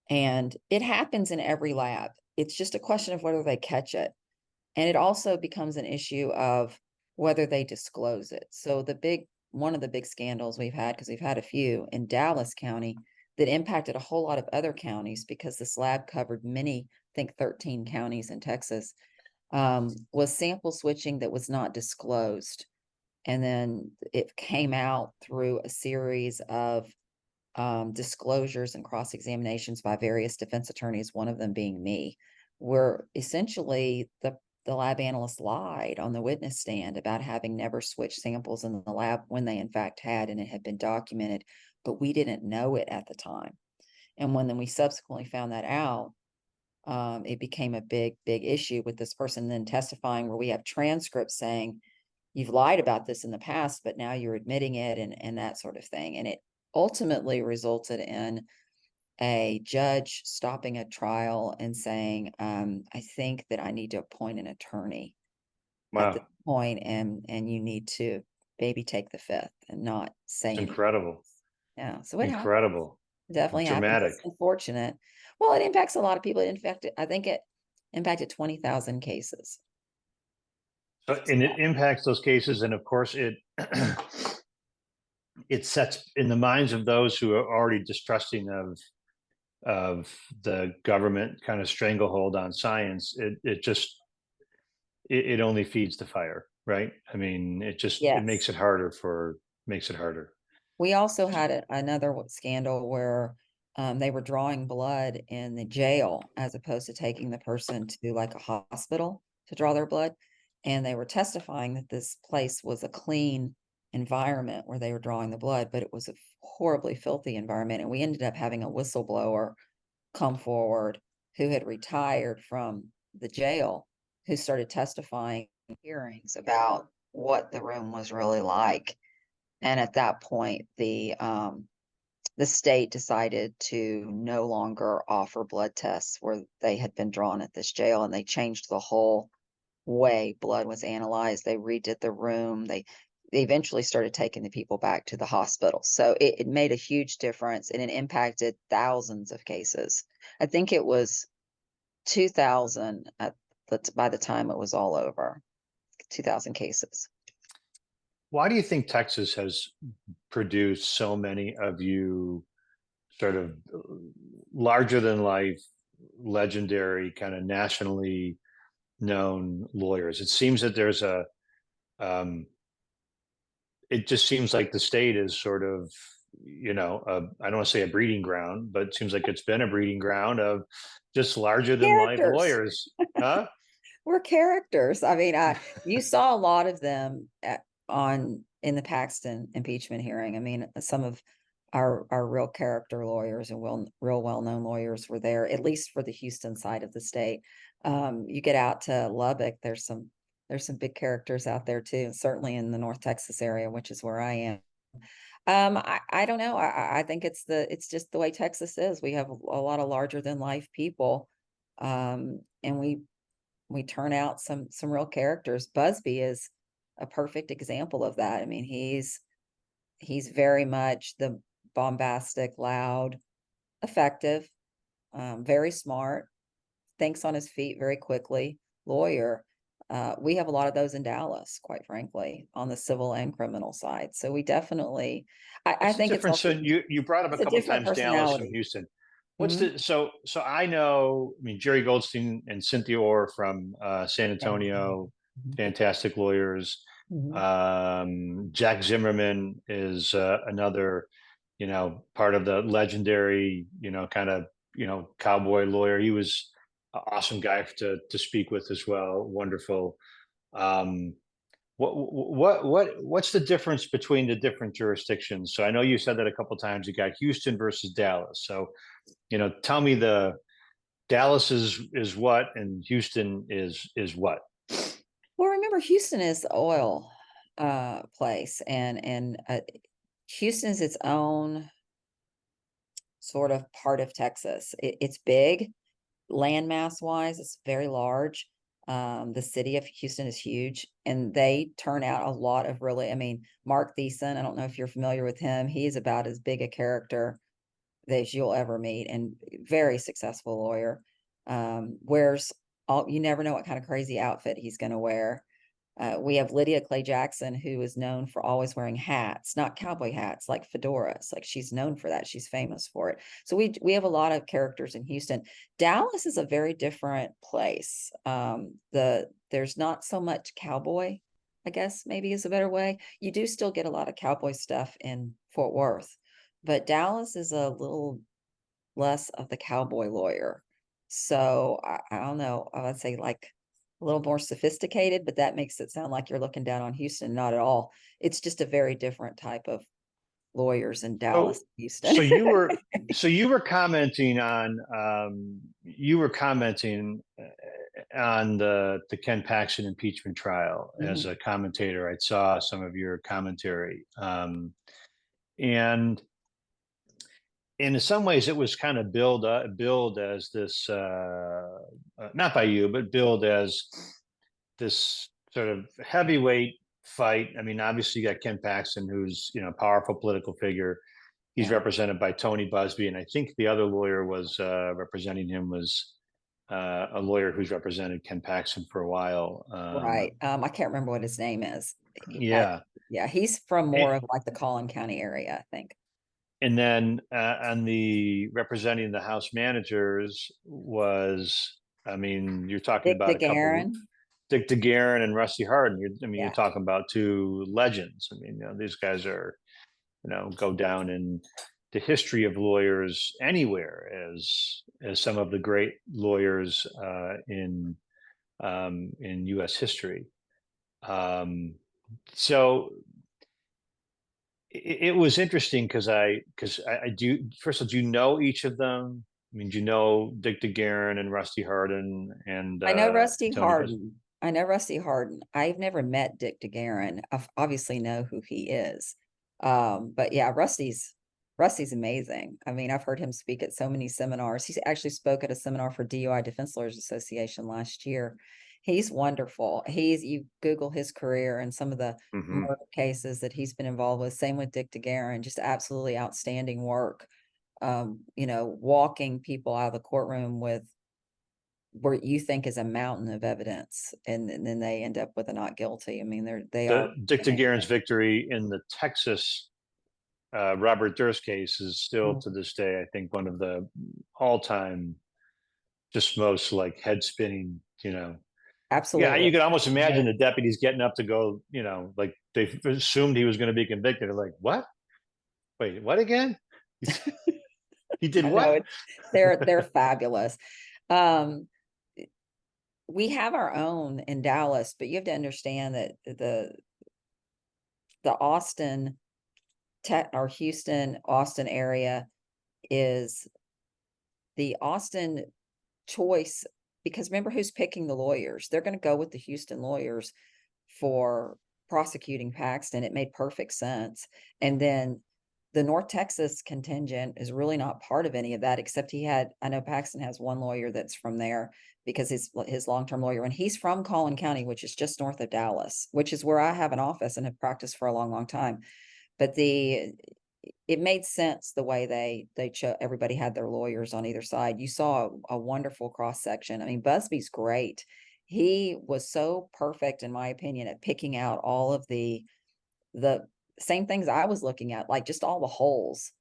And it happens in every lab. It's just a question of whether they catch it. And it also becomes an issue of whether they disclose it. So one of the big scandals we've had, because we've had a few in Dallas County that impacted a whole lot of other counties, because this lab covered many, I think 13 counties in Texas, was sample switching that was not disclosed. And then it came out through a series of disclosures and cross-examinations by various defense attorneys, one of them being me, where essentially the lab analyst lied on the witness stand about having never switched samples in the lab when they in fact had, and it had been documented, but we didn't know it at the time. And when then we subsequently found that out, it became a big issue with this person then testifying, where we have transcripts saying, you've lied about this in the past, but now you're admitting it, and that sort of thing. And it ultimately resulted in a judge stopping a trial and saying, I think that I need to appoint an attorney at this Wow, point, and you need to maybe take the fifth and not say it's anything. incredible, Yeah, so it happens. incredible, It definitely happens. dramatic. It's unfortunate. Well, it impacts a lot of people. I think it impacted 20,000 cases. So, and it impacts those cases, and of course, it it sets in the minds of those who are already distrusting of the government kind of stranglehold on science. It just it only feeds the fire, right? I mean, it makes Yes. it harder for makes it harder. We also had another scandal where they were drawing blood in the jail as opposed to taking the person to like a hospital to draw their blood. And they were testifying that this place was a clean environment where they were drawing the blood, but it was a horribly filthy environment. And we ended up having a whistleblower come forward who had retired from the jail, who started testifying in hearings about what the room was really like. And at that point, the state decided to no longer offer blood tests where they had been drawn at this jail, and they changed the whole way blood was analyzed. They redid the room. They eventually started taking the people back to the hospital. So it made a huge difference, and it impacted thousands of cases. I think it was 2,000 by the time it was all over, 2,000 cases. Why do you think Texas has produced so many of you sort of larger than life, legendary, kind of nationally known lawyers? It seems that there's um, it just seems like the state is sort of, I don't want to say a breeding ground, but it seems like it's been a breeding ground of just larger than life Characters. lawyers. Huh? We're characters. I mean, you saw a lot of them in the Paxton impeachment hearing. I mean, some of our real character lawyers and real well-known lawyers were there, at least for the Houston side of the state. You get out to Lubbock, there's some big characters out there too, certainly in the North Texas area, which is where I am. I don't know. I think it's just the way Texas is. We have a lot of larger than life people. And we turn out some real characters. Busby is a perfect example of that. I mean, he's very much the bombastic, loud, effective, very smart, thinks on his feet very quickly, lawyer. We have a lot of those in Dallas, quite frankly, on the civil and criminal side. So we definitely, I What's the think it's difference? So also you brought up a it's a couple different times Dallas and personality. Houston. What's Mhm. the so I know, I mean, Jerry Goldstein and Cynthia Orr from San Antonio, Mhm. fantastic lawyers. Mhm. Jack Zimmerman is another, part of the legendary, kind of, cowboy lawyer. He was awesome guy to speak with as well. Wonderful. Um, what's the difference between the different jurisdictions? So I know you said that a couple of times. You got Houston versus Dallas. So tell me the Dallas is what, and Houston is what. Well, remember, Houston is the oil place, and Houston's its own sort of part of Texas. It's big, landmass wise, it's very large. The city of Houston is huge, and they turn out a lot of really, I mean, Mark Thiessen, I don't know if you're familiar with him. He's about as big a character that you'll ever meet, and very successful lawyer. Wears all, you never know what kind of crazy outfit he's going to wear. We have Lydia Clay Jackson, who is known for always wearing hats, not cowboy hats, like fedoras. Like, she's known for that. She's famous for it. So we have a lot of characters in Houston. Dallas is a very different place. There's not so much cowboy, I guess maybe is a better way. You do still get a lot of cowboy stuff in Fort Worth, but Dallas is a little less of the cowboy lawyer. So I don't know. I would say like a little more sophisticated, but that makes it sound like you're looking down on Houston. Not at all. It's just a very different type of lawyers in Dallas, So Houston. so you were so you were commenting on the Ken Paxton impeachment trial as Mhm. a commentator. I saw some of your commentary, and in some ways it was kind of billed as this not by you, but billed as this sort of heavyweight fight. I mean, obviously you got Ken Paxton, who's a powerful political figure. He's Yeah, represented by Tony Busby, and I think the other lawyer was representing him was a lawyer who's represented Ken Paxton for a while. right. I can't remember what his name is. Yeah, Yeah, he's from and, more of like the Collin County area, I think. and then on the representing the House managers was, I mean, you're talking Dick about a couple, DeGuerin. Dick DeGuerin and Rusty Hardin. You're Yeah, talking about two legends. I mean, these guys are, go down in the history of lawyers anywhere as some of the great lawyers in U.S. history. Um, so it was interesting because I do. First of all, do you know each of them? I mean, do you know Dick DeGuerin and Rusty Hardin and I know Rusty Tony Buzz? Harden. I know Rusty Harden. I've never met Dick DeGuerin. I obviously know who he is. But yeah, Rusty's amazing. I mean, I've heard him speak at so many seminars. He's actually spoke at a seminar for DUI Defense Lawyers Association last year. He's wonderful. You Google his career and some of the Hmm. murder cases that he's been involved with. Same with Dick DeGuerin, just absolutely outstanding work. Walking people out of the courtroom with where you think is a mountain of evidence, and then they end up with a not guilty. I mean, they The are Dick DeGuerin's amazing. victory in the Texas Robert Durst case is still to Mhm. this day, I think, one of the all-time just most like head spinning. Yeah, you Absolutely. could almost imagine the deputies getting up to go. Like they assumed he was going to be convicted. They're like, what? Wait, what again? He did I know what? it. They're fabulous. Um, we have our own in Dallas, but you have to understand that the Austin, or Houston, Austin area is the Austin choice, because remember who's picking the lawyers. They're going to go with the Houston lawyers for prosecuting Paxton. It made perfect sense. And then the North Texas contingent is really not part of any of that, except I know Paxton has one lawyer that's from there because his long-term lawyer, and he's from Collin County, which is just north of Dallas, which is where I have an office and have practiced for a long, long time. But it made sense the way they chose. Everybody had their lawyers on either side. You saw a wonderful cross section. I mean, Busby's great. He was so perfect, in my opinion, at picking out all of the same things I was looking at, like just all the holes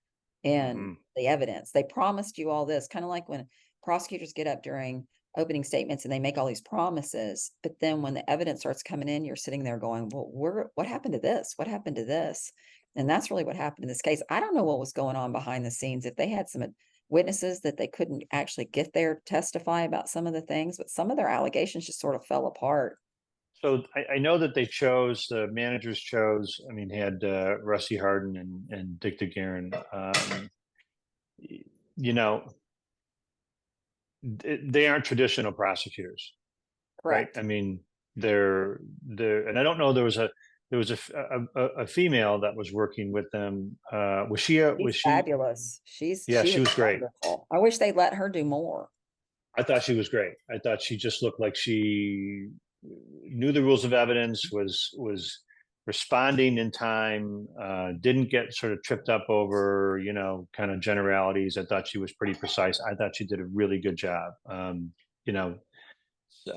in Hmm. the evidence. They promised you all this, kind of like when prosecutors get up during opening statements and they make all these promises, but then when the evidence starts coming in, you're sitting there going, well, what happened to this? What happened to this? And that's really what happened in this case. I don't know what was going on behind the scenes. If they had some witnesses that they couldn't actually get there to testify about some of the things, but some of their allegations just sort of fell apart. So I know that the managers chose, I mean, had Rusty Harden and Dick DeGuerin. You know, they aren't traditional prosecutors, right? I Correct. mean, they're, and I don't know. There was a female that was working with them. Was She's she? fabulous. Yeah, She she was was great. wonderful. I wish they'd let her do more. I thought she was great. I thought she just looked like she knew the rules of evidence, was responding in time, didn't get sort of tripped up over, kind of generalities. I thought she was pretty precise. I thought she did a really good job. You know,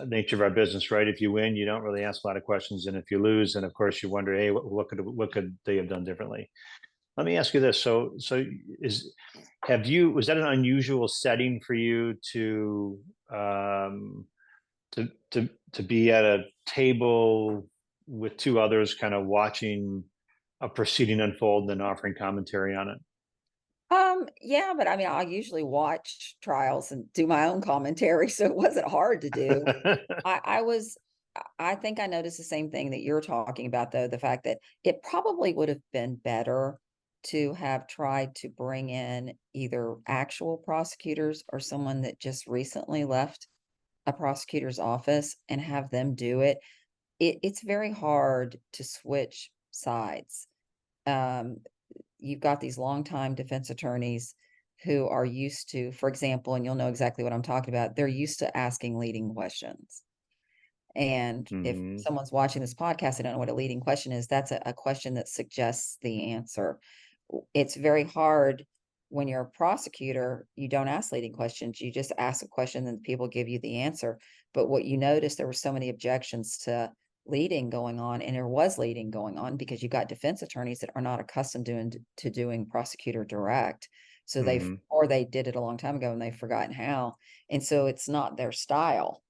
nature of our business, right? If you win, you don't really ask a lot of questions, and if you lose, then of course you wonder, hey, what could they have done differently? Let me ask you this. So is have you was that an unusual setting for you um to be at a table with two others kind of watching a proceeding unfold and offering commentary on Yeah, but I mean, I usually watch trials and do my own commentary, so it wasn't hard to do. it? I was, I think I noticed the same thing that you're talking about, though, the fact that it probably would have been better to have tried to bring in either actual prosecutors or someone that just recently left a prosecutor's office and have them do it. It's very hard to switch sides. Um, you've got these longtime defense attorneys who are used to, for example, and you'll know exactly what I'm talking about, they're used to asking leading questions. And if Hmm. someone's watching this podcast, they don't know what a leading question is, that's a question that suggests the answer. It's very hard when you're a prosecutor, you don't ask leading questions. You just ask a question and people give you the answer. But what you notice, there were so many objections to leading going on, and there was leading going on because you got defense attorneys that are not accustomed to doing prosecutor direct. So Hmm. or they did it a long time ago and they've forgotten how. And so it's not their style.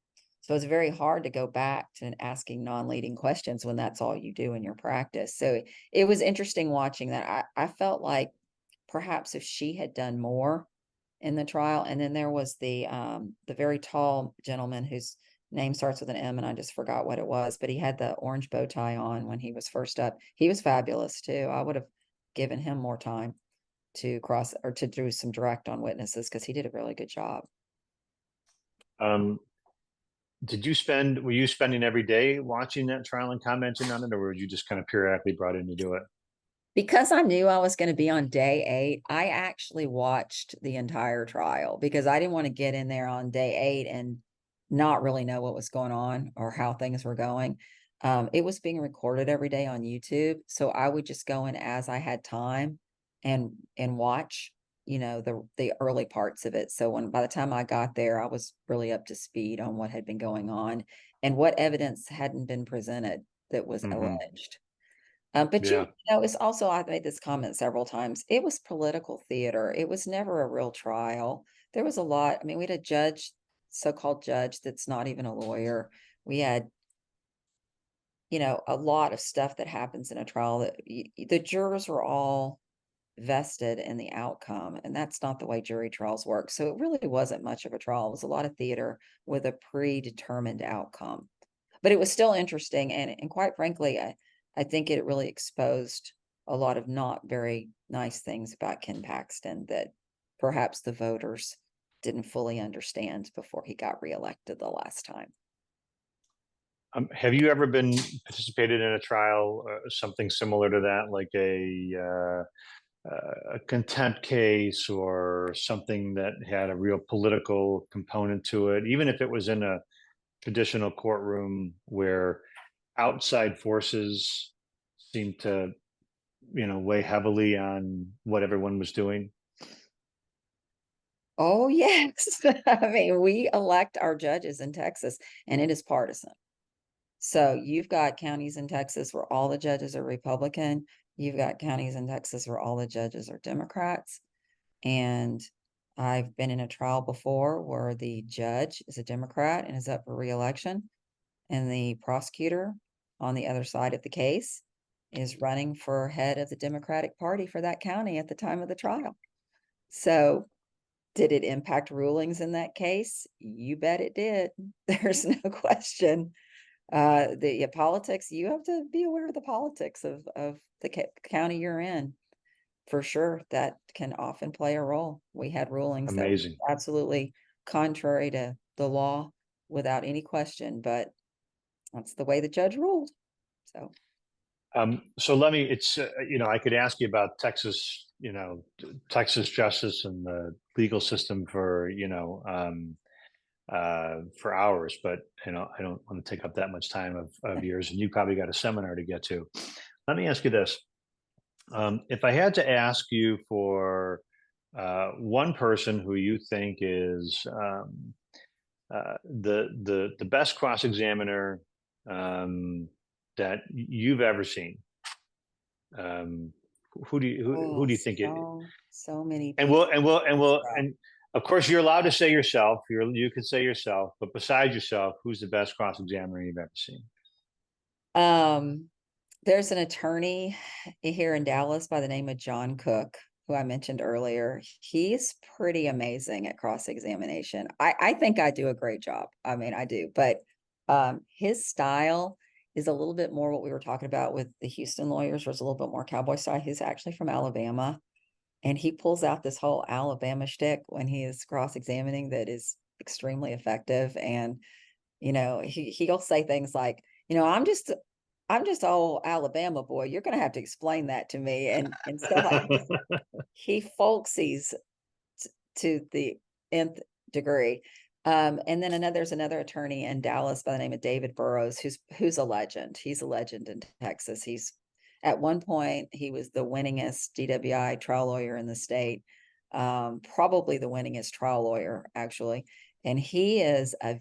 So it's very hard to go back to asking non-leading questions when that's all you do in your practice. So it was interesting watching that. I felt like perhaps if she had done more in the trial, and then there was the very tall gentleman whose name starts with an M and I just forgot what it was, but he had the orange bow tie on when he was first up. He was fabulous too. I would have given him more time to cross or to do some direct on witnesses because he did a really good job. um were you spending every day watching that trial and commenting on it, or were you just kind of periodically brought in to do it? Because I knew I was going to be on day 8, I actually watched the entire trial because I didn't want to get in there on day 8 and not really know what was going on or how things were going. It was being recorded every day on YouTube, so I would just go in as I had time and watch, the early parts of it. So by the time I got there, I was really up to speed on what had been going on and what evidence hadn't been presented that was Hmm. alleged. But Yeah. it's also, I've made this comment several times. It was political theater. It was never a real trial. There was a lot. I mean, we had a judge, so-called judge, that's not even a lawyer. We had, a lot of stuff that happens in a trial that the jurors were all vested in the outcome, and that's not the way jury trials work. So it really wasn't much of a trial. It was a lot of theater with a predetermined outcome. But it was still interesting, and quite frankly, I think it really exposed a lot of not very nice things about Ken Paxton that perhaps the voters didn't fully understand before he got reelected the last time. Have you ever been participated in a trial, something similar to that, like a contempt case or something that had a real political component to it, even if it was in a traditional courtroom where outside forces seemed to, weigh heavily on what everyone was doing? Oh, yes. I mean, we elect our judges in Texas, and it is partisan. So you've got counties in Texas where all the judges are Republican. You've got counties in Texas where all the judges are Democrats. And I've been in a trial before where the judge is a Democrat and is up for reelection, and the prosecutor on the other side of the case is running for head of the Democratic Party for that county at the time of the trial. So Did it impact rulings in that case? You bet it did. There's no question. The politics, you have to be aware of the politics of the county you're in. For sure, that can often play a role. We had rulings that were Amazing. absolutely contrary to the law without any question, but that's the way the judge ruled. So, So let me, I could ask you about Texas, Texas justice and the legal system for hours, but I don't want to take up that much time of yours, and you probably got a seminar to get to. Let me ask you this. If I had to ask you for one person who you think is the best cross examiner that you've ever seen, um, who oh, do you think it? so many And people. and of course you're allowed to say yourself. You can say yourself, but besides yourself, who's the best cross examiner you've ever seen? Um, there's an attorney here in Dallas by the name of John Cook, who I mentioned earlier. He's pretty amazing at cross-examination. I think I do a great job. I mean, I do, but his style is a little bit more what we were talking about with the Houston lawyers, was a little bit more cowboy style. He's actually from Alabama, and he pulls out this whole Alabama shtick when he is cross-examining that is extremely effective. And he'll say things like, I'm just all Alabama boy. You're gonna have to explain that to me, and stuff like he folksies to the nth degree. And then there's another attorney in Dallas by the name of David Burrows, who's a legend. He's a legend in Texas. He's at one point he was the winningest DWI trial lawyer in the state, probably the winningest trial lawyer actually. And he is I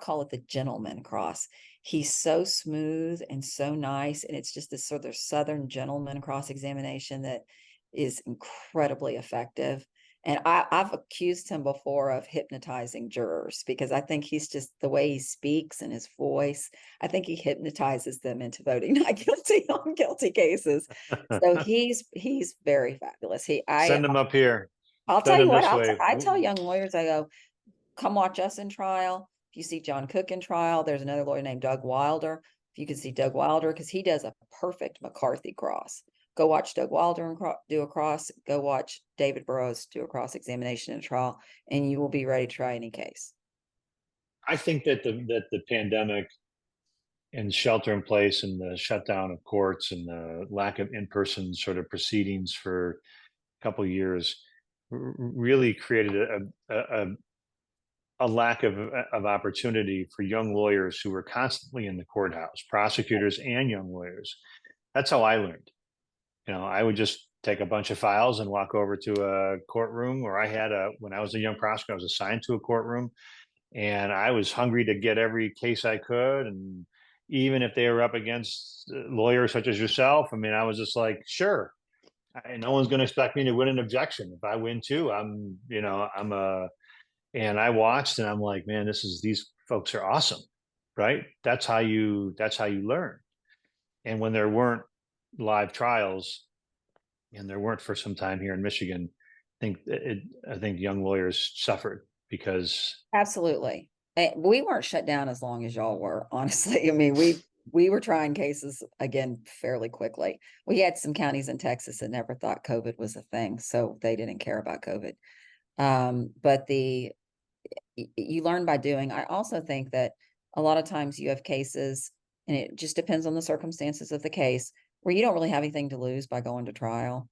call it the gentleman cross. He's so smooth and so nice, and it's just this sort of Southern gentleman cross examination that is incredibly effective. And I've accused him before of hypnotizing jurors, because I think he's just the way he speaks and his voice. I think he hypnotizes them into voting not guilty on guilty cases. So he's very fabulous. Send them up here. I'll tell Send you them what, this way. I tell young lawyers, I go, come watch us in trial. If you see John Cook in trial, there's another lawyer named Doug Wilder. If you can see Doug Wilder, because he does a perfect McCarthy cross. Go watch Doug Wilder do a cross. Go watch David Burrows do a cross examination in trial, and you will be ready to try any case. I think that the pandemic and shelter in place and the shutdown of courts and the lack of in-person sort of proceedings for a couple of years really created a lack of opportunity for young lawyers who were constantly in the courthouse, prosecutors and young lawyers. That's how I learned. I would just take a bunch of files and walk over to a courtroom, or when I was a young prosecutor, I was assigned to a courtroom, and I was hungry to get every case I could. And even if they were up against lawyers such as yourself, I mean, I was just like, sure, no one's going to expect me to win an objection. If I win too, and I watched and I'm like, man, these folks are awesome, right? That's how you learn. And when there weren't live trials, and there weren't for some time here in Michigan, I think young lawyers suffered because Absolutely. We weren't shut down as long as y'all were, honestly. I mean, we were trying cases again fairly quickly. We had some counties in Texas that never thought COVID was a thing, so they didn't care about COVID. But you learn by doing. I also think that a lot of times you have cases, and it just depends on the circumstances of the case, where you don't really have anything to lose by going to trial,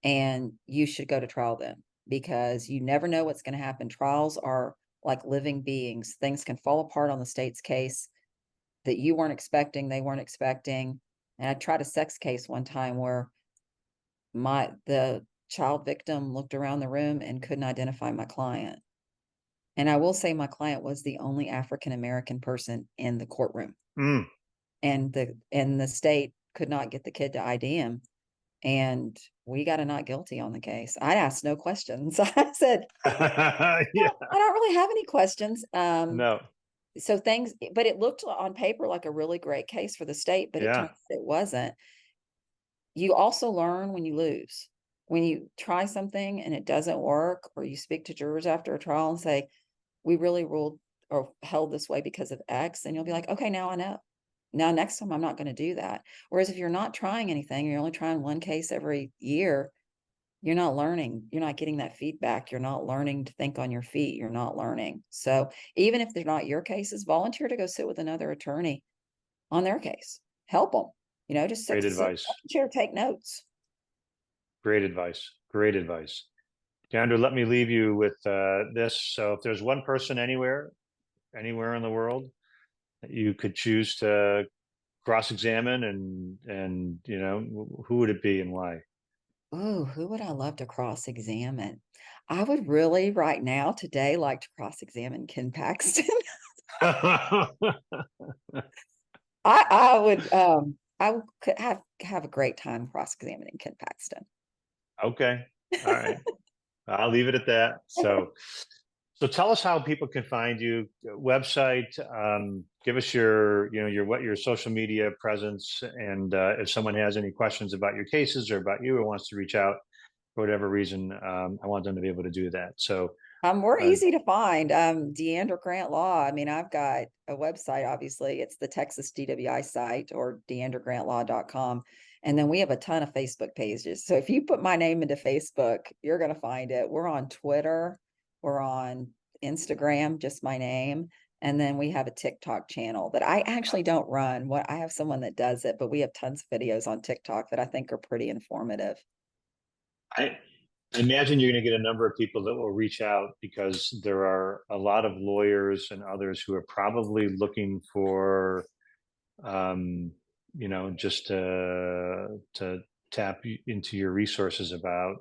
and you should go to trial then, because you never know what's going to happen. Trials are like living beings. Things can fall apart on the state's case that you weren't expecting, they weren't expecting. And I tried a sex case one time where the child victim looked around the room and couldn't identify my client. And I will say my client was the only African American person in the courtroom. mm. And the state could not get the kid to ID him. And we got a not guilty on the case. I asked no questions. I said, Yeah, well, I don't really have any questions. no, But it looked on paper like a really great case for the state, but it yeah, turns out it wasn't. You also learn when you lose. when you try something and it doesn't work, or you speak to jurors after a trial and say, we really ruled or held this way because of X, and you'll be like, okay, now I know. Now, next time I'm not going to do that. Whereas if you're not trying anything, you're only trying one case every year, you're not learning. You're not getting that feedback. You're not learning to think on your feet. You're not learning. So even if they're not your cases, volunteer to go sit with another attorney on their case. Help them. Just Great sit advice. in the chair, take notes. Great advice. Great advice. Deandra, let me leave you with this. So if there's one person anywhere in the world that you could choose to cross-examine, and who would it be and why? Oh, who would I love to cross-examine? I would really right now today like to cross-examine Ken Paxton. I would could have a great time cross-examining Ken Paxton. Okay. All right. I'll leave it at that. So tell us how people can find you. Website. Give us your social media presence, and if someone has any questions about your cases or about you, or wants to reach out for whatever reason, I want them to be able to do that. So We're uh, easy to find. Deandra Grant Law. I mean, I've got a website, obviously. It's the Texas DWI site, or deandragrantlaw.com. And then we have a ton of Facebook pages. So if you put my name into Facebook, you're going to find it. We're on Twitter. We're on Instagram, just my name. And then we have a TikTok channel that I actually don't run. I have someone that does it, but we have tons of videos on TikTok that I think are pretty informative. I imagine you're going to get a number of people that will reach out, because there are a lot of lawyers and others who are probably looking for, just to tap into your resources about,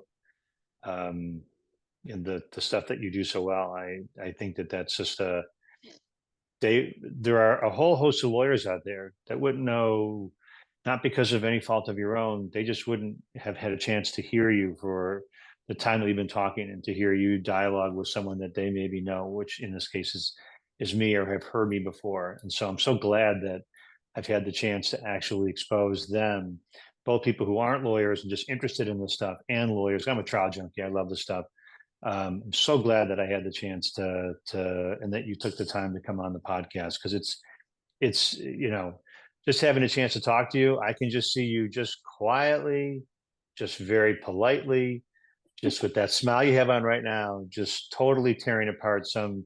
and the stuff that you do so well. I think that's just there are a whole host of lawyers out there that wouldn't know, not because of any fault of your own, they just wouldn't have had a chance to hear you for the time that we've been talking, and to hear you dialogue with someone that they maybe know, which in this case is me, or have heard me before. And so I'm so glad that I've had the chance to actually expose them, both people who aren't lawyers and just interested in this stuff, and lawyers. I'm a trial junkie. I love this stuff. I'm so glad that I had the chance and that you took the time to come on the podcast, because it's just having a chance to talk to you. I can just see you just quietly, just very politely, just with that smile you have on right now, just totally tearing apart some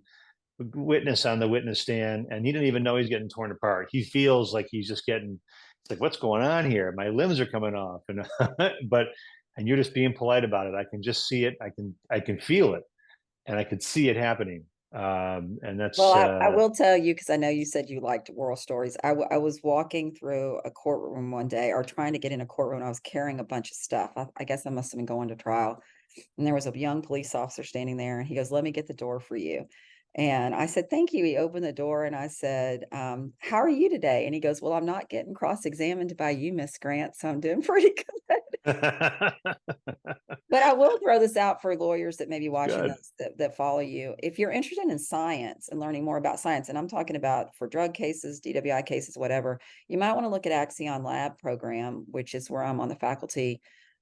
witness on the witness stand, and he didn't even know he's getting torn apart. He feels like he's just getting, it's like, what's going on here? My limbs are coming off, and and you're just being polite about it. I can just see it. I can feel it, and I could see it happening. And Well, that's I will tell you, because I know you said you liked oral stories. I was walking through a courtroom one day, or trying to get in a courtroom. I was carrying a bunch of stuff. I guess I must have been going to trial. And there was a young police officer standing there, and he goes, let me get the door for you. And I said, thank you. He opened the door, and I said, how are you today? And he goes, well, I'm not getting cross-examined by you, Miss Grant, so I'm doing pretty good. But I will throw this out for lawyers that may be watching good. this, that follow you. If you're interested in science and learning more about science, and I'm talking about for drug cases, DWI cases, whatever, you might want to look at Axion Lab program, which is where I'm on the faculty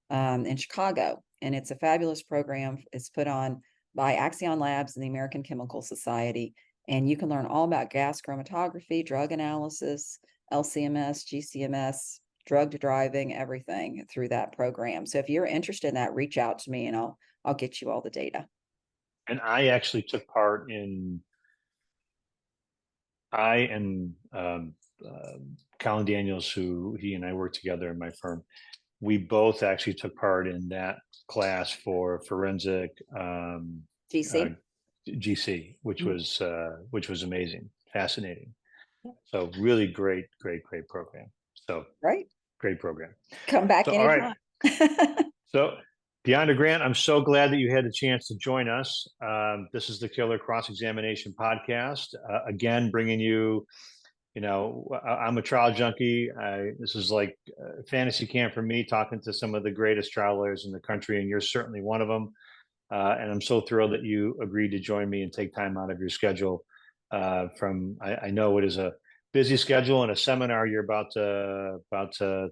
in Chicago. And it's a fabulous program. It's put on by Axion Labs and the American Chemical Society. And you can learn all about gas chromatography, drug analysis, LCMS, GCMS, drug to driving, everything through that program. So if you're interested in that, reach out to me, and I'll get you all the data. And I actually took part in, I and Colin Daniels, who he and I worked together in my firm. We both actually took part in that class for forensic uh, GC. GC, Mhm. which was amazing, fascinating. So really great program. So Right. great program. Come back So all right. anytime. So Deandra Grant, I'm so glad that you had the chance to join us. This is the Killer Cross Examination Podcast. Again, bringing you, I'm a trial junkie. This is like fantasy camp for me, talking to some of the greatest trial lawyers in the country, and you're certainly one of them. And I'm so thrilled that you agreed to join me and take time out of your schedule. I know it is a busy schedule and a seminar you're about to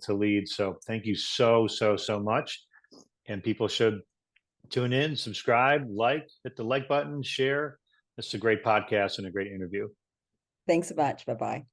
lead. So thank you so much. and people should tune in, subscribe, hit the like button, share. This is a great podcast and a great interview. Thanks so much. Bye-bye.